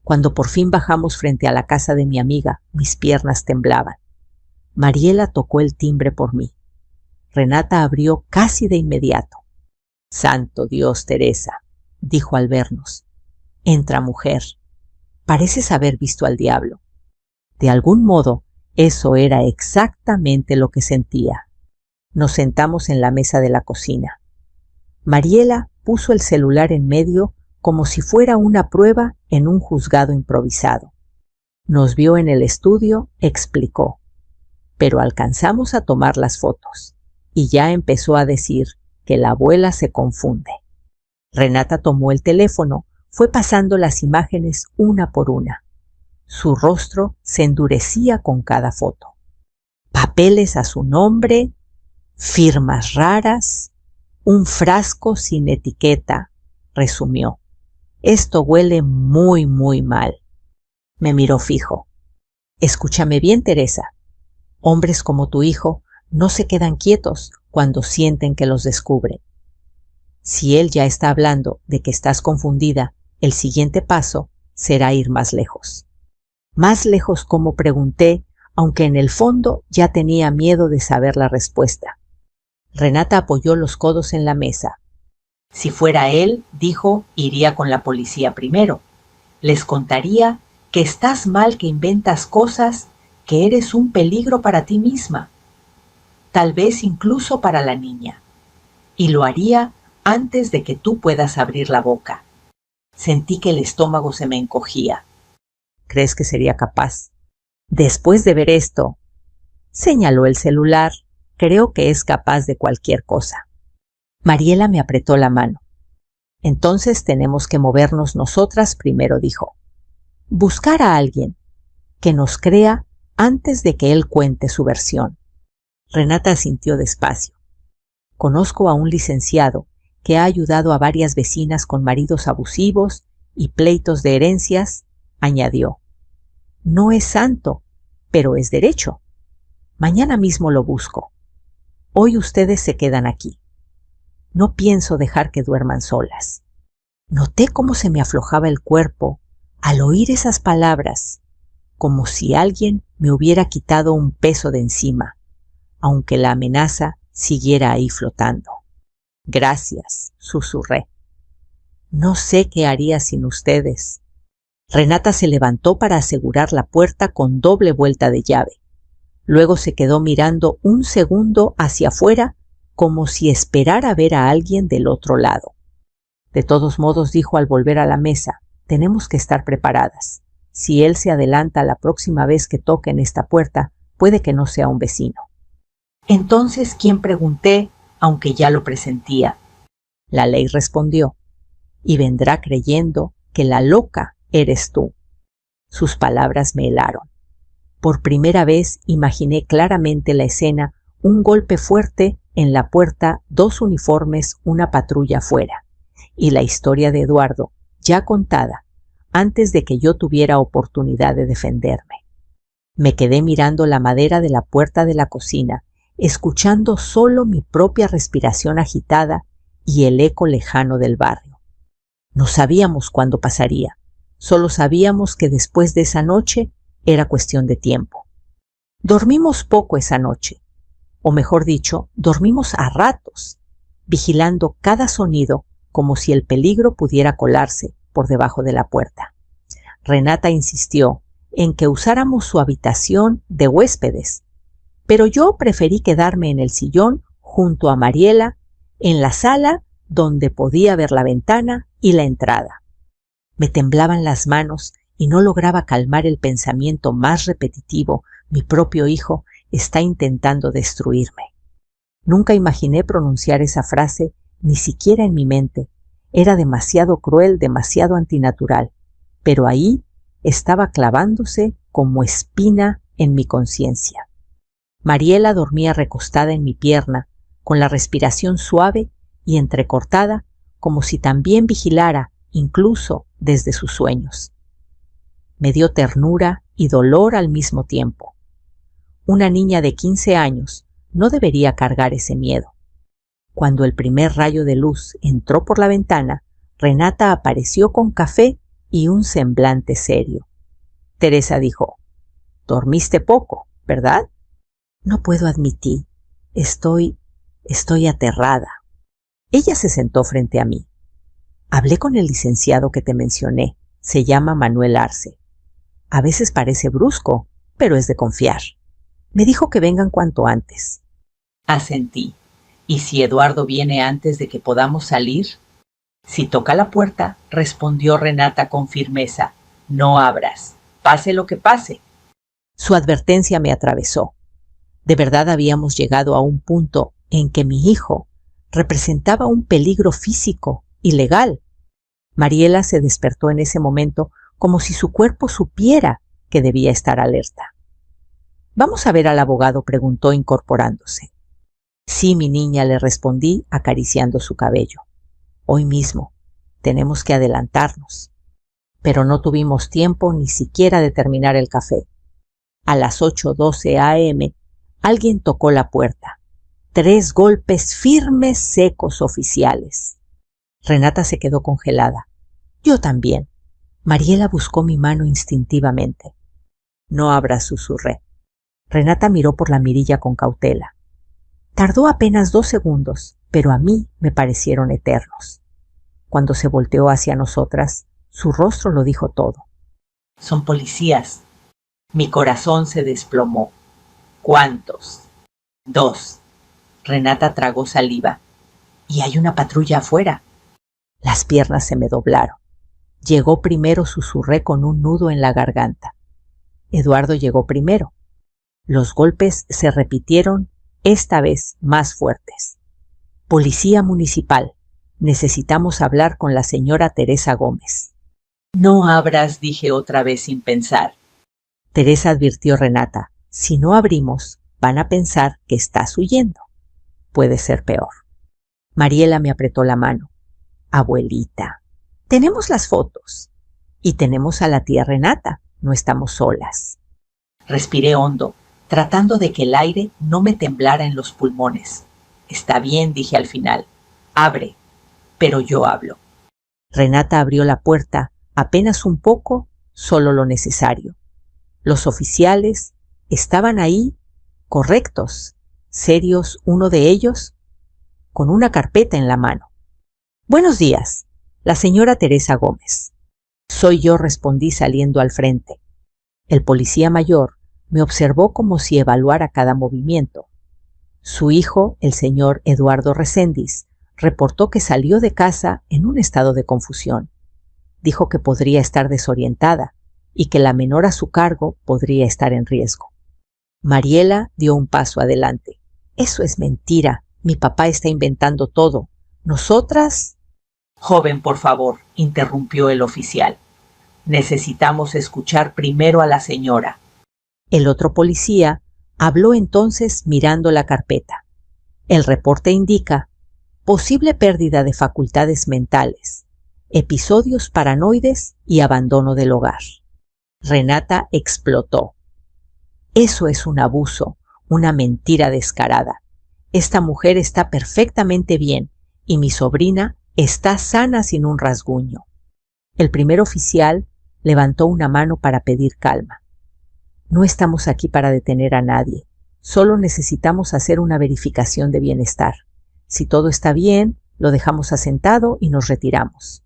Cuando por fin bajamos frente a la casa de mi amiga, mis piernas temblaban. Mariela tocó el timbre por mí. Renata abrió casi de inmediato. «Santo Dios, Teresa, dijo al vernos. Entra, mujer. Pareces haber visto al diablo. De algún modo, eso era exactamente lo que sentía. Nos sentamos en la mesa de la cocina. Mariela puso el celular en medio como si fuera una prueba en un juzgado improvisado. Nos vio en el estudio, explicó. Pero alcanzamos a tomar las fotos y ya empezó a decir que la abuela se confunde. Renata tomó el teléfono, fue pasando las imágenes una por una. Su rostro se endurecía con cada foto. Papeles a su nombre, firmas raras, un frasco sin etiqueta, resumió. Esto huele muy, muy mal. Me miró fijo. Escúchame bien, Teresa. Hombres como tu hijo no se quedan quietos cuando sienten que los descubren. Si él ya está hablando de que estás confundida, el siguiente paso será ir más lejos. Más lejos, como pregunté, aunque en el fondo ya tenía miedo de saber la respuesta. Renata apoyó los codos en la mesa. Si fuera él, dijo, iría con la policía primero. Les contaría que estás mal, que inventas cosas, que eres un peligro para ti misma, tal vez incluso para la niña. Y lo haría antes de que tú puedas abrir la boca. Sentí que el estómago se me encogía. ¿Crees que sería capaz? Después de ver esto, señaló el celular, creo que es capaz de cualquier cosa. Mariela me apretó la mano. Entonces tenemos que movernos nosotras primero, dijo. Buscar a alguien que nos crea antes de que él cuente su versión. Renata asintió despacio. Conozco a un licenciado que ha ayudado a varias vecinas con maridos abusivos y pleitos de herencias, añadió. No es santo, pero es derecho. Mañana mismo lo busco. Hoy ustedes se quedan aquí. No pienso dejar que duerman solas. Noté cómo se me aflojaba el cuerpo al oír esas palabras, como si alguien me hubiera quitado un peso de encima, aunque la amenaza siguiera ahí flotando. Gracias, susurré. No sé qué haría sin ustedes. Renata se levantó para asegurar la puerta con doble vuelta de llave. Luego se quedó mirando un segundo hacia afuera como si esperara ver a alguien del otro lado. De todos modos, dijo al volver a la mesa, tenemos que estar preparadas. Si él se adelanta la próxima vez que toque en esta puerta, puede que no sea un vecino. Entonces, ¿quién? Pregunté, aunque ya lo presentía. La ley respondió, y vendrá creyendo que la loca eres tú. Sus palabras me helaron. Por primera vez imaginé claramente la escena, un golpe fuerte en la puerta, dos uniformes, una patrulla afuera, y la historia de Eduardo, ya contada, antes de que yo tuviera oportunidad de defenderme. Me quedé mirando la madera de la puerta de la cocina, escuchando solo mi propia respiración agitada y el eco lejano del barrio. No sabíamos cuándo pasaría, solo sabíamos que después de esa noche era cuestión de tiempo. Dormimos poco esa noche, o mejor dicho, dormimos a ratos, vigilando cada sonido como si el peligro pudiera colarse por debajo de la puerta. Renata insistió en que usáramos su habitación de huéspedes, pero yo preferí quedarme en el sillón junto a Mariela, en la sala donde podía ver la ventana y la entrada. Me temblaban las manos y no lograba calmar el pensamiento más repetitivo, mi propio hijo está intentando destruirme. Nunca imaginé pronunciar esa frase, ni siquiera en mi mente. Era demasiado cruel, demasiado antinatural, pero ahí estaba clavándose como espina en mi conciencia. Mariela dormía recostada en mi pierna, con la respiración suave y entrecortada, como si también vigilara, incluso desde sus sueños. Me dio ternura y dolor al mismo tiempo. Una niña de 15 años no debería cargar ese miedo. Cuando el primer rayo de luz entró por la ventana, Renata apareció con café y un semblante serio. Teresa dijo, «Dormiste poco, ¿verdad?» «No puedo admitir. Estoy aterrada». Ella se sentó frente a mí. Hablé con el licenciado que te mencioné. Se llama Manuel Arce. A veces parece brusco, pero es de confiar. Me dijo que vengan cuanto antes. Asentí. ¿Y si Eduardo viene antes de que podamos salir? Si toca la puerta, respondió Renata con firmeza. No abras, pase lo que pase. Su advertencia me atravesó. De verdad habíamos llegado a un punto en que mi hijo representaba un peligro físico y legal. Mariela se despertó en ese momento como si su cuerpo supiera que debía estar alerta. «¿Vamos a ver al abogado?», preguntó incorporándose. «Sí, mi niña», le respondí acariciando su cabello. «Hoy mismo. Tenemos que adelantarnos». Pero no tuvimos tiempo ni siquiera de terminar el café. A las 8:12 a.m. alguien tocó la puerta. 3 golpes firmes, secos, oficiales. Renata se quedó congelada. Yo también. Mariela buscó mi mano instintivamente. «No abras», susurré. Renata miró por la mirilla con cautela. Tardó apenas 2 segundos, pero a mí me parecieron eternos. Cuando se volteó hacia nosotras, su rostro lo dijo todo. «Son policías». Mi corazón se desplomó. «¿Cuántos?» «2». Renata tragó saliva. «Y hay una patrulla afuera». Las piernas se me doblaron. Llegó primero, susurré con un nudo en la garganta. Eduardo llegó primero. Los golpes se repitieron, esta vez más fuertes. «Policía municipal, necesitamos hablar con la señora Teresa Gómez». «No abras», dije otra vez sin pensar. Teresa, advirtió Renata, «si no abrimos, van a pensar que estás huyendo. Puede ser peor». Mariela me apretó la mano. «Abuelita, tenemos las fotos y tenemos a la tía Renata, no estamos solas». Respiré hondo, tratando de que el aire no me temblara en los pulmones. «Está bien», dije al final. «Abre, pero yo hablo». Renata abrió la puerta, apenas un poco, solo lo necesario. Los oficiales estaban ahí, correctos, serios, uno de ellos, con una carpeta en la mano. «Buenos días, la señora Teresa Gómez». «Soy yo», respondí saliendo al frente. El policía mayor me observó como si evaluara cada movimiento. Su hijo, el señor Eduardo Reséndiz, reportó que salió de casa en un estado de confusión. Dijo que podría estar desorientada y que la menor a su cargo podría estar en riesgo. Mariela dio un paso adelante. «Eso es mentira. Mi papá está inventando todo. Nosotras...» «Joven, por favor», interrumpió el oficial. «Necesitamos escuchar primero a la señora». El otro policía habló entonces mirando la carpeta. «El reporte indica posible pérdida de facultades mentales, episodios paranoides y abandono del hogar». Renata explotó. «Eso es un abuso, una mentira descarada. Esta mujer está perfectamente bien y mi sobrina está sana sin un rasguño». El primer oficial levantó una mano para pedir calma. «No estamos aquí para detener a nadie. Solo necesitamos hacer una verificación de bienestar. Si todo está bien, lo dejamos asentado y nos retiramos».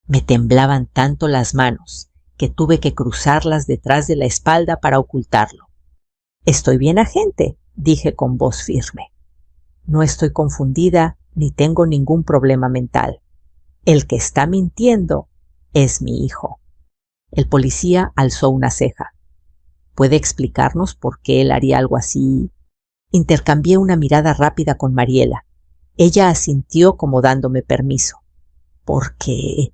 Me temblaban tanto las manos que tuve que cruzarlas detrás de la espalda para ocultarlo. «Estoy bien, agente», dije con voz firme. «No estoy confundida ni tengo ningún problema mental. El que está mintiendo es mi hijo». El policía alzó una ceja. «¿Puede explicarnos por qué él haría algo así?» Intercambié una mirada rápida con Mariela. Ella asintió como dándome permiso. «Porque...».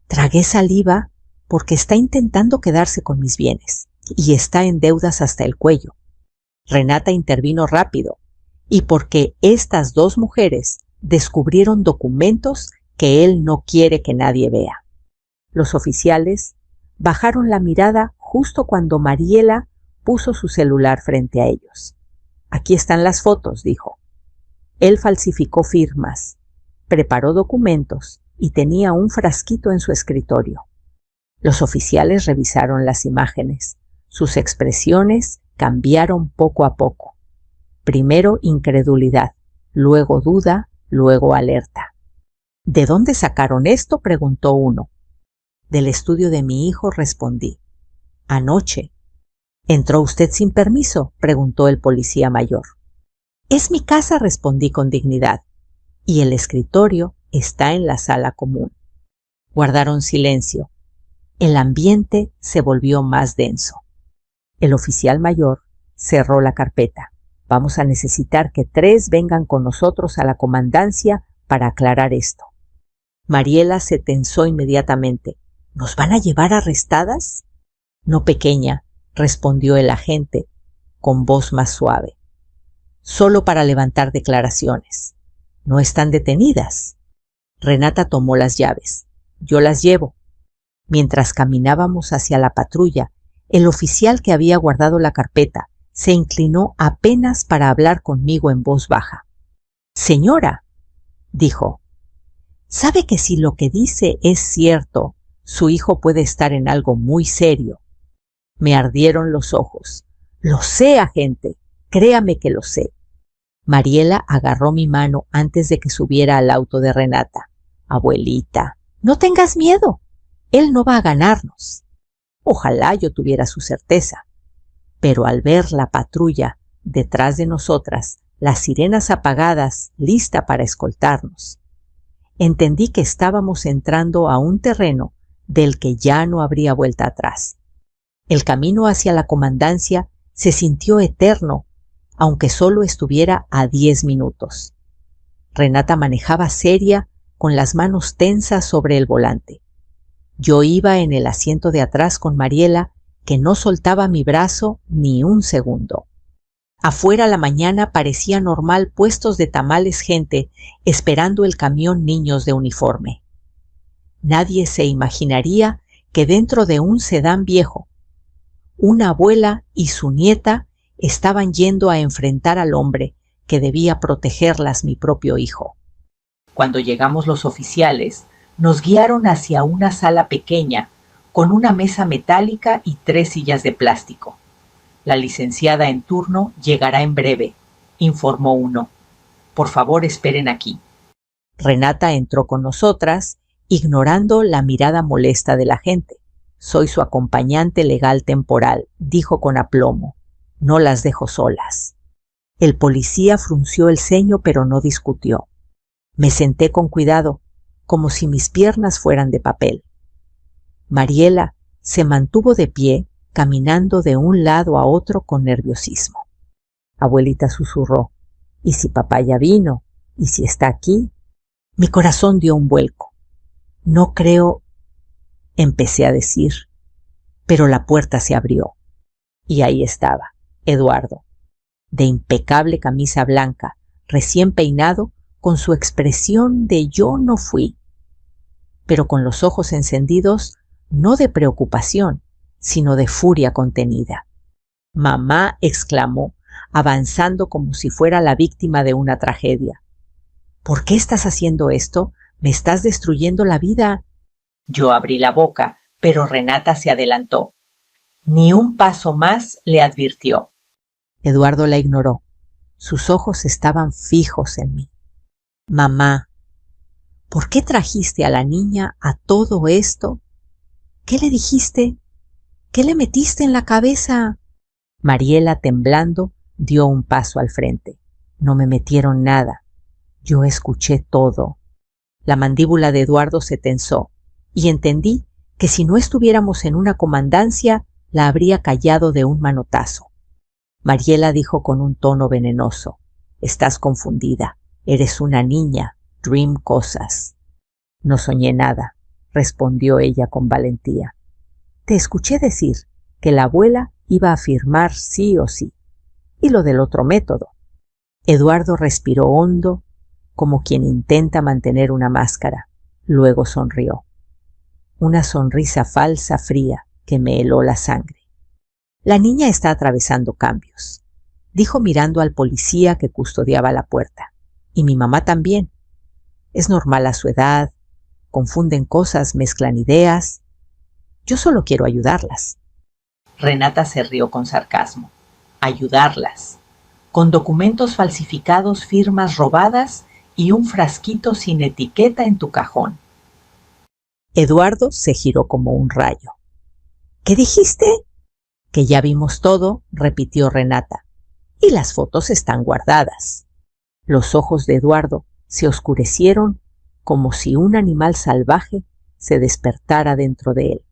Tragué saliva porque está intentando quedarse con mis bienes y está en deudas hasta el cuello. Renata intervino rápido y porque estas 2 mujeres descubrieron documentos que él no quiere que nadie vea. Los oficiales bajaron la mirada justo cuando Mariela puso su celular frente a ellos. «Aquí están las fotos», dijo. Él falsificó firmas, preparó documentos y tenía un frasquito en su escritorio. Los oficiales revisaron las imágenes. Sus expresiones cambiaron poco a poco. Primero incredulidad, luego duda, luego alerta. ¿De dónde sacaron esto?, preguntó uno. Del estudio de mi hijo, respondí. Anoche. ¿Entró usted sin permiso?, preguntó el policía mayor. Es mi casa, respondí con dignidad, y el escritorio está en la sala común. Guardaron silencio. El ambiente se volvió más denso. El oficial mayor cerró la carpeta. Vamos a necesitar que 3 vengan con nosotros a la comandancia para aclarar esto. Mariela se tensó inmediatamente. ¿Nos van a llevar arrestadas? No, pequeña, respondió el agente con voz más suave. Solo para levantar declaraciones. No están detenidas. Renata tomó las llaves. Yo las llevo. Mientras caminábamos hacia la patrulla, el oficial que había guardado la carpeta se inclinó apenas para hablar conmigo en voz baja. Señora, dijo, ¿sabe que si lo que dice es cierto, su hijo puede estar en algo muy serio? Me ardieron los ojos. Lo sé, agente, créame que lo sé. Mariela agarró mi mano antes de que subiera al auto de Renata. Abuelita, no tengas miedo. Él no va a ganarnos. Ojalá yo tuviera su certeza. Pero al ver la patrulla detrás de nosotras, las sirenas apagadas, lista para escoltarnos, entendí que estábamos entrando a un terreno del que ya no habría vuelta atrás. El camino hacia la comandancia se sintió eterno, aunque solo estuviera a 10 minutos. Renata manejaba seria, con las manos tensas sobre el volante. Yo iba en el asiento de atrás con Mariela, que no soltaba mi brazo ni un segundo. Afuera la mañana parecía normal, puestos de tamales gente esperando el camión niños de uniforme. Nadie se imaginaría que dentro de un sedán viejo, una abuela y su nieta estaban yendo a enfrentar al hombre que debía protegerlas, mi propio hijo. Cuando llegamos los oficiales, nos guiaron hacia una sala pequeña, con una mesa metálica y 3 sillas de plástico. La licenciada en turno llegará en breve, informó uno. Por favor, esperen aquí. Renata entró con nosotras, ignorando la mirada molesta de la gente. Soy su acompañante legal temporal, dijo con aplomo. No las dejo solas. El policía frunció el ceño, pero no discutió. Me senté con cuidado, como si mis piernas fueran de papel. Mariela se mantuvo de pie, caminando de un lado a otro con nerviosismo. Abuelita susurró, ¿y si papá ya vino? ¿Y si está aquí? Mi corazón dio un vuelco. No creo, empecé a decir, pero la puerta se abrió. Y ahí estaba, Eduardo, de impecable camisa blanca, recién peinado, con su expresión de yo no fui, pero con los ojos encendidos, no de preocupación, sino de furia contenida. Mamá, exclamó, avanzando como si fuera la víctima de una tragedia. ¿Por qué estás haciendo esto? Me estás destruyendo la vida. Yo abrí la boca, pero Renata se adelantó. Ni un paso más, le advirtió. Eduardo la ignoró. Sus ojos estaban fijos en mí. Mamá, ¿por qué trajiste a la niña a todo esto? ¿Qué le dijiste? ¿Qué le metiste en la cabeza? Mariela, temblando, dio un paso al frente. No me metieron nada. Yo escuché todo. La mandíbula de Eduardo se tensó y entendí que si no estuviéramos en una comandancia, la habría callado de un manotazo. Mariela dijo con un tono venenoso, estás confundida, eres una niña, dream cosas. No soñé nada, respondió ella con valentía. Te escuché decir que la abuela iba a firmar sí o sí, y lo del otro método. Eduardo respiró hondo, como quien intenta mantener una máscara, luego sonrió. Una sonrisa falsa, fría, que me heló la sangre. La niña está atravesando cambios, dijo mirando al policía que custodiaba la puerta. Y mi mamá también. Es normal a su edad, confunden cosas, mezclan ideas. Yo solo quiero ayudarlas. Renata se rió con sarcasmo. Ayudarlas. Con documentos falsificados, firmas robadas y un frasquito sin etiqueta en tu cajón. Eduardo se giró como un rayo. ¿Qué dijiste? Que ya vimos todo, repitió Renata, y las fotos están guardadas. Los ojos de Eduardo se oscurecieron como si un animal salvaje se despertara dentro de él.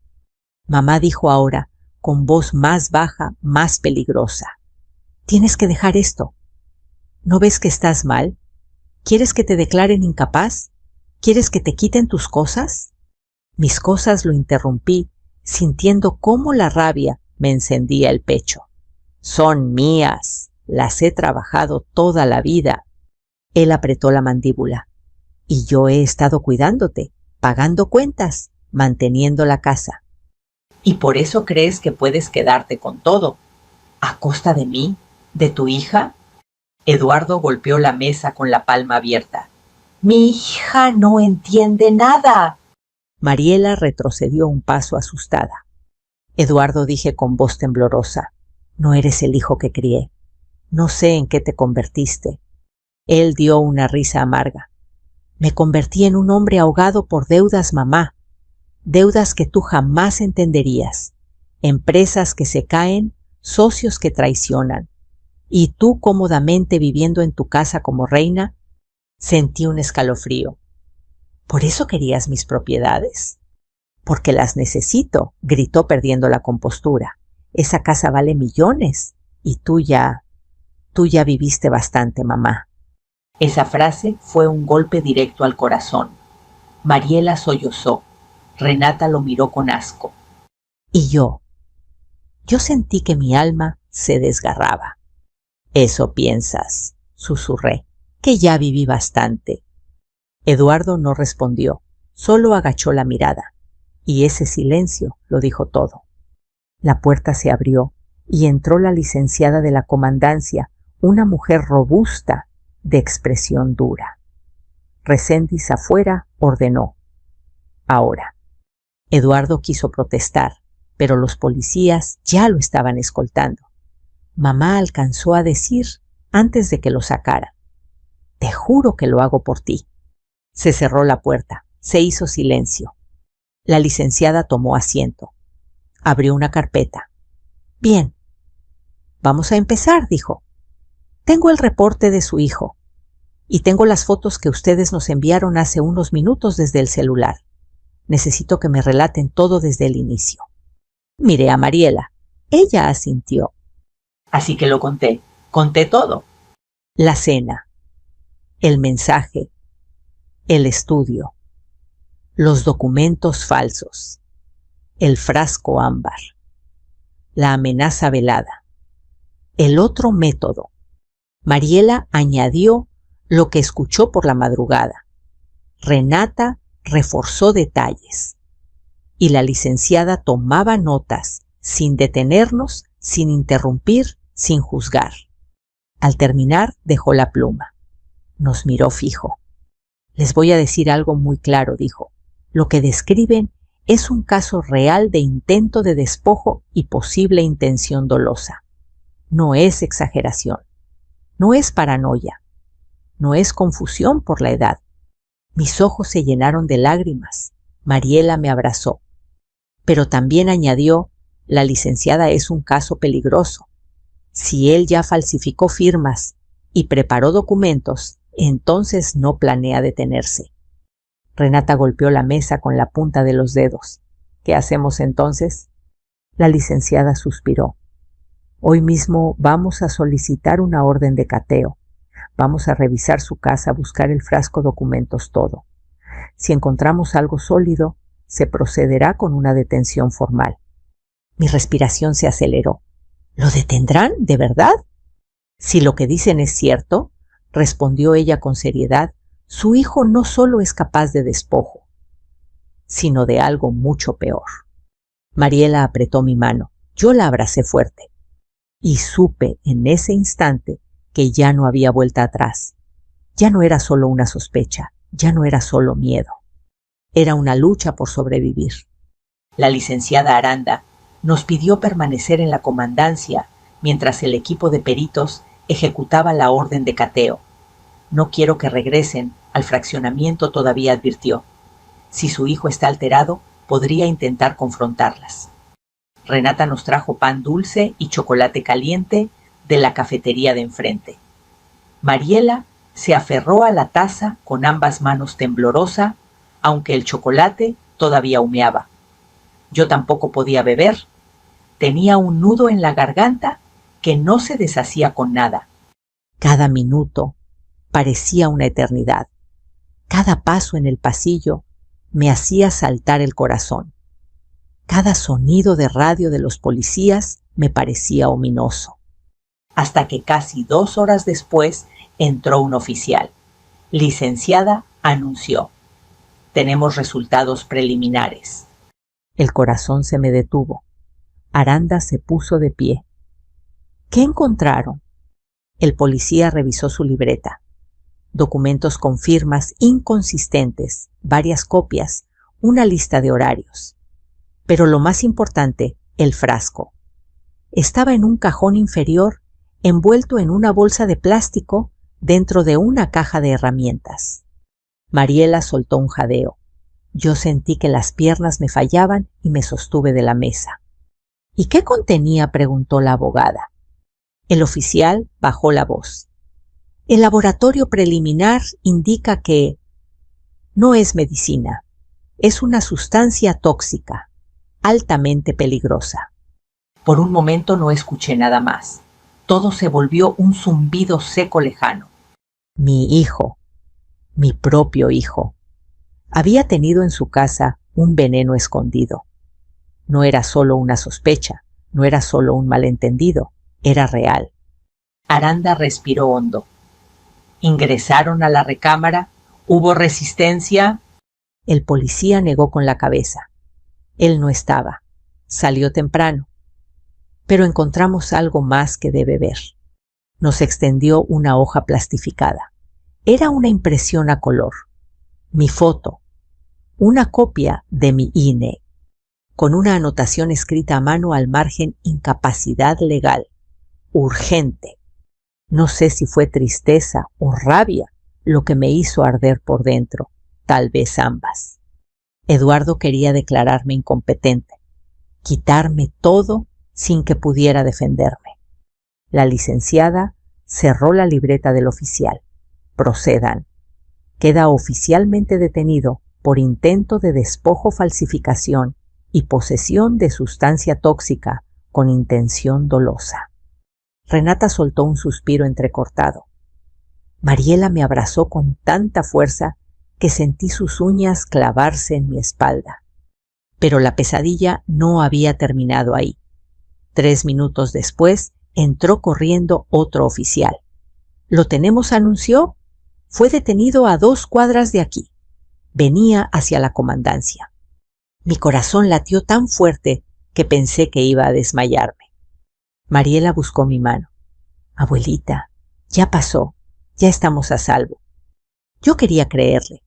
Mamá dijo ahora, con voz más baja, más peligrosa: tienes que dejar esto. ¿No ves que estás mal? ¿Quieres que te declaren incapaz? ¿Quieres que te quiten tus cosas? Mis cosas, lo interrumpí, sintiendo cómo la rabia me encendía el pecho. Son mías, las he trabajado toda la vida. Él apretó la mandíbula. Y yo he estado cuidándote, pagando cuentas, manteniendo la casa. ¿Y por eso crees que puedes quedarte con todo? ¿A costa de mí? ¿De tu hija? Eduardo golpeó la mesa con la palma abierta. Mi hija no entiende nada. Mariela retrocedió un paso asustada. Eduardo, dije con voz temblorosa, no eres el hijo que crié. No sé en qué te convertiste. Él dio una risa amarga. Me convertí en un hombre ahogado por deudas, mamá. Deudas que tú jamás entenderías. Empresas que se caen, socios que traicionan. Y tú cómodamente viviendo en tu casa como reina. Sentí un escalofrío. ¿Por eso querías mis propiedades? Porque las necesito, gritó perdiendo la compostura. Esa casa vale millones y tú ya viviste bastante, mamá. Esa frase fue un golpe directo al corazón. Mariela sollozó. Renata lo miró con asco. Y yo sentí que mi alma se desgarraba. Eso piensas, susurré, que ya viví bastante. Eduardo no respondió, solo agachó la mirada, y ese silencio lo dijo todo. La puerta se abrió y entró la licenciada de la comandancia, una mujer robusta, de expresión dura. Reséndiz afuera ordenó: ahora. Eduardo quiso protestar, pero los policías ya lo estaban escoltando. Mamá alcanzó a decir, antes de que lo sacara: te juro que lo hago por ti. Se cerró la puerta, se hizo silencio. La licenciada tomó asiento. Abrió una carpeta. Bien. Vamos a empezar, dijo. Tengo el reporte de su hijo y tengo las fotos que ustedes nos enviaron hace unos minutos desde el celular. Necesito que me relaten todo desde el inicio. Miré a Mariela. Ella asintió. Así que lo conté todo. La cena, el mensaje, el estudio, los documentos falsos, el frasco ámbar, la amenaza velada, el otro método. Mariela añadió lo que escuchó por la madrugada. Renata reforzó detalles. Y la licenciada tomaba notas, sin detenernos, sin interrumpir, sin juzgar. Al terminar, dejó la pluma. Nos miró fijo. Les voy a decir algo muy claro, dijo. Lo que describen es un caso real de intento de despojo y posible intención dolosa. No es exageración. No es paranoia. No es confusión por la edad. Mis ojos se llenaron de lágrimas. Mariela me abrazó. Pero también añadió, la licenciada es un caso peligroso. Si él ya falsificó firmas y preparó documentos, entonces no planea detenerse. Renata golpeó la mesa con la punta de los dedos. ¿Qué hacemos entonces? La licenciada suspiró. Hoy mismo vamos a solicitar una orden de cateo. Vamos a revisar su casa, buscar el frasco, documentos, todo. Si encontramos algo sólido, se procederá con una detención formal. Mi respiración se aceleró. ¿Lo detendrán, de verdad? Si lo que dicen es cierto, respondió ella con seriedad, su hijo no solo es capaz de despojo, sino de algo mucho peor. Mariela apretó mi mano. Yo la abracé fuerte. Y supe en ese instante que ya no había vuelta atrás. Ya no era solo una sospecha, ya no era solo miedo. Era una lucha por sobrevivir. La licenciada Aranda nos pidió permanecer en la comandancia mientras el equipo de peritos ejecutaba la orden de cateo. No quiero que regresen al fraccionamiento, todavía advirtió. Si su hijo está alterado, podría intentar confrontarlas. Renata nos trajo pan dulce y chocolate caliente de la cafetería de enfrente. Mariela se aferró a la taza con ambas manos temblorosa, aunque el chocolate todavía humeaba. Yo tampoco podía beber. Tenía un nudo en la garganta que no se deshacía con nada. Cada minuto parecía una eternidad. Cada paso en el pasillo me hacía saltar el corazón. Cada sonido de radio de los policías me parecía ominoso. Hasta que casi 2 horas después entró un oficial. Licenciada, anunció. Tenemos resultados preliminares. El corazón se me detuvo. Aranda se puso de pie. ¿Qué encontraron? El policía revisó su libreta. Documentos con firmas inconsistentes, varias copias, una lista de horarios. Pero lo más importante, el frasco. Estaba en un cajón inferior, envuelto en una bolsa de plástico dentro de una caja de herramientas. Mariela soltó un jadeo. Yo sentí que las piernas me fallaban y me sostuve de la mesa. ¿Y qué contenía?, preguntó la abogada. El oficial bajó la voz. El laboratorio preliminar indica que no es medicina, es una sustancia tóxica, altamente peligrosa. Por un momento no escuché nada más. Todo se volvió un zumbido seco lejano. Mi hijo, mi propio hijo, había tenido en su casa un veneno escondido. No era solo una sospecha, no era solo un malentendido, era real. Aranda respiró hondo. Ingresaron a la recámara. ¿Hubo resistencia? El policía negó con la cabeza. Él no estaba. Salió temprano. Pero encontramos algo más que debe ver. Nos extendió una hoja plastificada. Era una impresión a color. Mi foto. Una copia de mi INE. Con una anotación escrita a mano al margen: incapacidad legal. Urgente. No sé si fue tristeza o rabia lo que me hizo arder por dentro, tal vez ambas. Eduardo quería declararme incompetente, quitarme todo sin que pudiera defenderme. La licenciada cerró la libreta del oficial. Procedan. Queda oficialmente detenido por intento de despojo, falsificación y posesión de sustancia tóxica con intención dolosa. Renata soltó un suspiro entrecortado. Mariela me abrazó con tanta fuerza que sentí sus uñas clavarse en mi espalda. Pero la pesadilla no había terminado ahí. 3 minutos después entró corriendo otro oficial. «¿Lo tenemos?», anunció. «Fue detenido a 2 cuadras de aquí». Venía hacia la comandancia. Mi corazón latió tan fuerte que pensé que iba a desmayarme. Mariela buscó mi mano. «Abuelita, ya pasó, ya estamos a salvo». Yo quería creerle.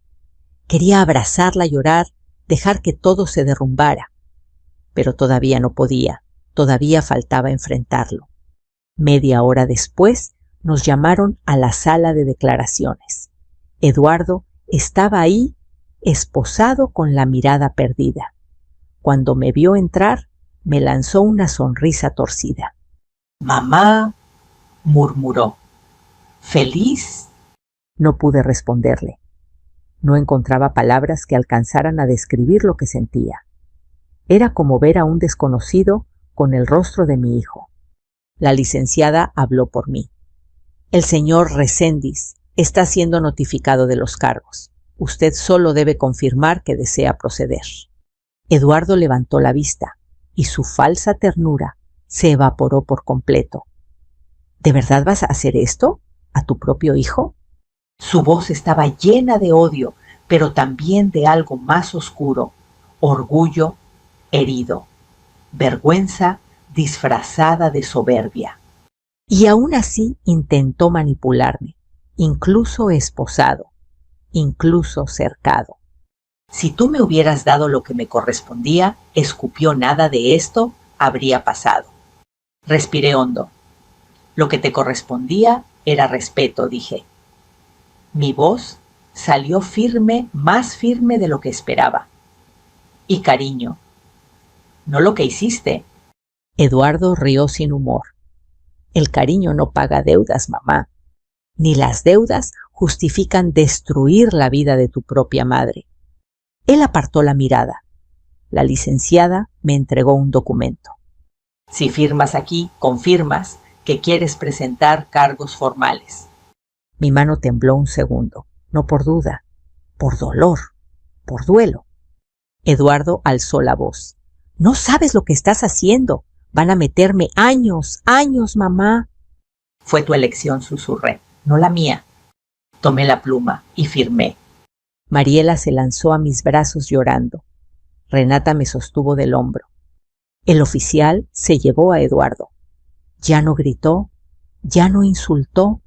Quería abrazarla, llorar, dejar que todo se derrumbara. Pero todavía no podía, todavía faltaba enfrentarlo. Media hora después nos llamaron a la sala de declaraciones. Eduardo estaba ahí, esposado con la mirada perdida. Cuando me vio entrar, me lanzó una sonrisa torcida. «Mamá», murmuró. «¿Feliz?». No pude responderle. No encontraba palabras que alcanzaran a describir lo que sentía. Era como ver a un desconocido con el rostro de mi hijo. La licenciada habló por mí. «El señor Reséndiz está siendo notificado de los cargos. Usted solo debe confirmar que desea proceder». Eduardo levantó la vista y su falsa ternura se evaporó por completo. «¿De verdad vas a hacer esto? ¿A tu propio hijo?». Su voz estaba llena de odio, pero también de algo más oscuro: orgullo herido, vergüenza disfrazada de soberbia. Y aún así intentó manipularme, incluso esposado, incluso cercado. «Si tú me hubieras dado lo que me correspondía», escupió, «nada de esto habría pasado». Respiré hondo. «Lo que te correspondía era respeto», dije. Mi voz salió firme, más firme de lo que esperaba. Y cariño, no lo que hiciste. Eduardo rió sin humor. El cariño no paga deudas, mamá. Ni las deudas justifican destruir la vida de tu propia madre. Él apartó la mirada. La licenciada me entregó un documento. Si firmas aquí, confirmas que quieres presentar cargos formales. Mi mano tembló un segundo, no por duda, por dolor, por duelo. Eduardo alzó la voz. No sabes lo que estás haciendo. Van a meterme años, mamá. Fue tu elección, susurré, no la mía. Tomé la pluma y firmé. Mariela se lanzó a mis brazos llorando. Renata me sostuvo del hombro. El oficial se llevó a Eduardo. Ya no gritó, ya no insultó,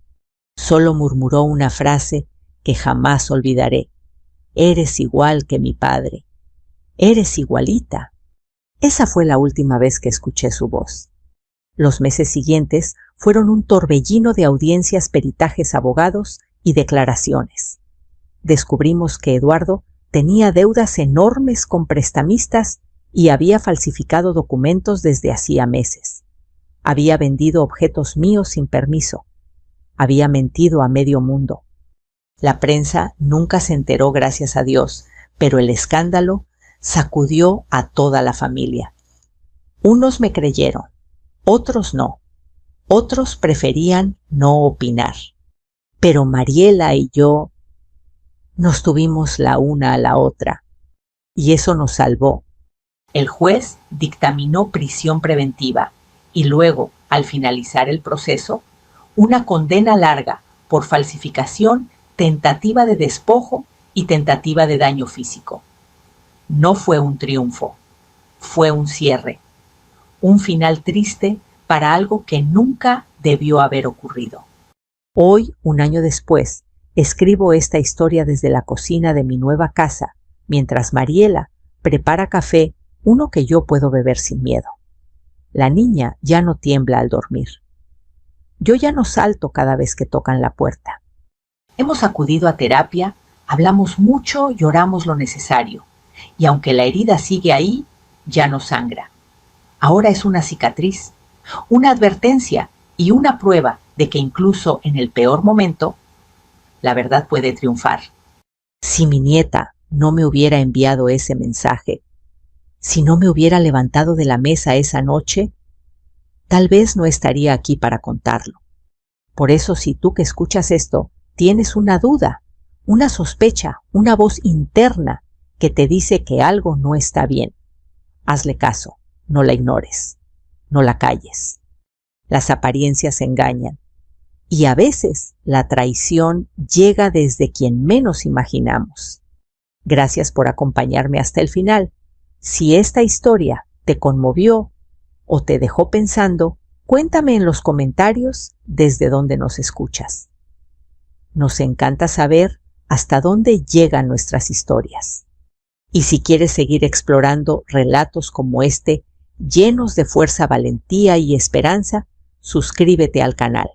solo murmuró una frase que jamás olvidaré. Eres igual que mi padre. Eres igualita. Esa fue la última vez que escuché su voz. Los meses siguientes fueron un torbellino de audiencias, peritajes, abogados y declaraciones. Descubrimos que Eduardo tenía deudas enormes con prestamistas y había falsificado documentos desde hacía meses. Había vendido objetos míos sin permiso. Había mentido a medio mundo. La prensa nunca se enteró, gracias a Dios, pero el escándalo sacudió a toda la familia. Unos me creyeron, otros no. Otros preferían no opinar. Pero Mariela y yo nos tuvimos la una a la otra, y eso nos salvó. El juez dictaminó prisión preventiva y luego, al finalizar el proceso, una condena larga por falsificación, tentativa de despojo y tentativa de daño físico. No fue un triunfo, fue un cierre, un final triste para algo que nunca debió haber ocurrido. Hoy, un año después, escribo esta historia desde la cocina de mi nueva casa, mientras Mariela prepara café, uno que yo puedo beber sin miedo. La niña ya no tiembla al dormir. Yo ya no salto cada vez que tocan la puerta. Hemos acudido a terapia, hablamos mucho, lloramos lo necesario, y aunque la herida sigue ahí, ya no sangra. Ahora es una cicatriz, una advertencia y una prueba de que incluso en el peor momento, la verdad puede triunfar. Si mi nieta no me hubiera enviado ese mensaje, si no me hubiera levantado de la mesa esa noche, tal vez no estaría aquí para contarlo. Por eso, si tú que escuchas esto tienes una duda, una sospecha, una voz interna que te dice que algo no está bien, hazle caso, no la ignores, no la calles. Las apariencias engañan y a veces la traición llega desde quien menos imaginamos. Gracias por acompañarme hasta el final. Si esta historia te conmovió o te dejó pensando, cuéntame en los comentarios desde dónde nos escuchas. Nos encanta saber hasta dónde llegan nuestras historias. Y si quieres seguir explorando relatos como este, llenos de fuerza, valentía y esperanza, suscríbete al canal.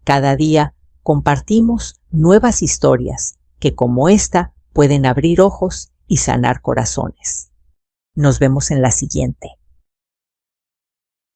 Cada día compartimos nuevas historias que, como esta, pueden abrir ojos y sanar corazones. Nos vemos en la siguiente.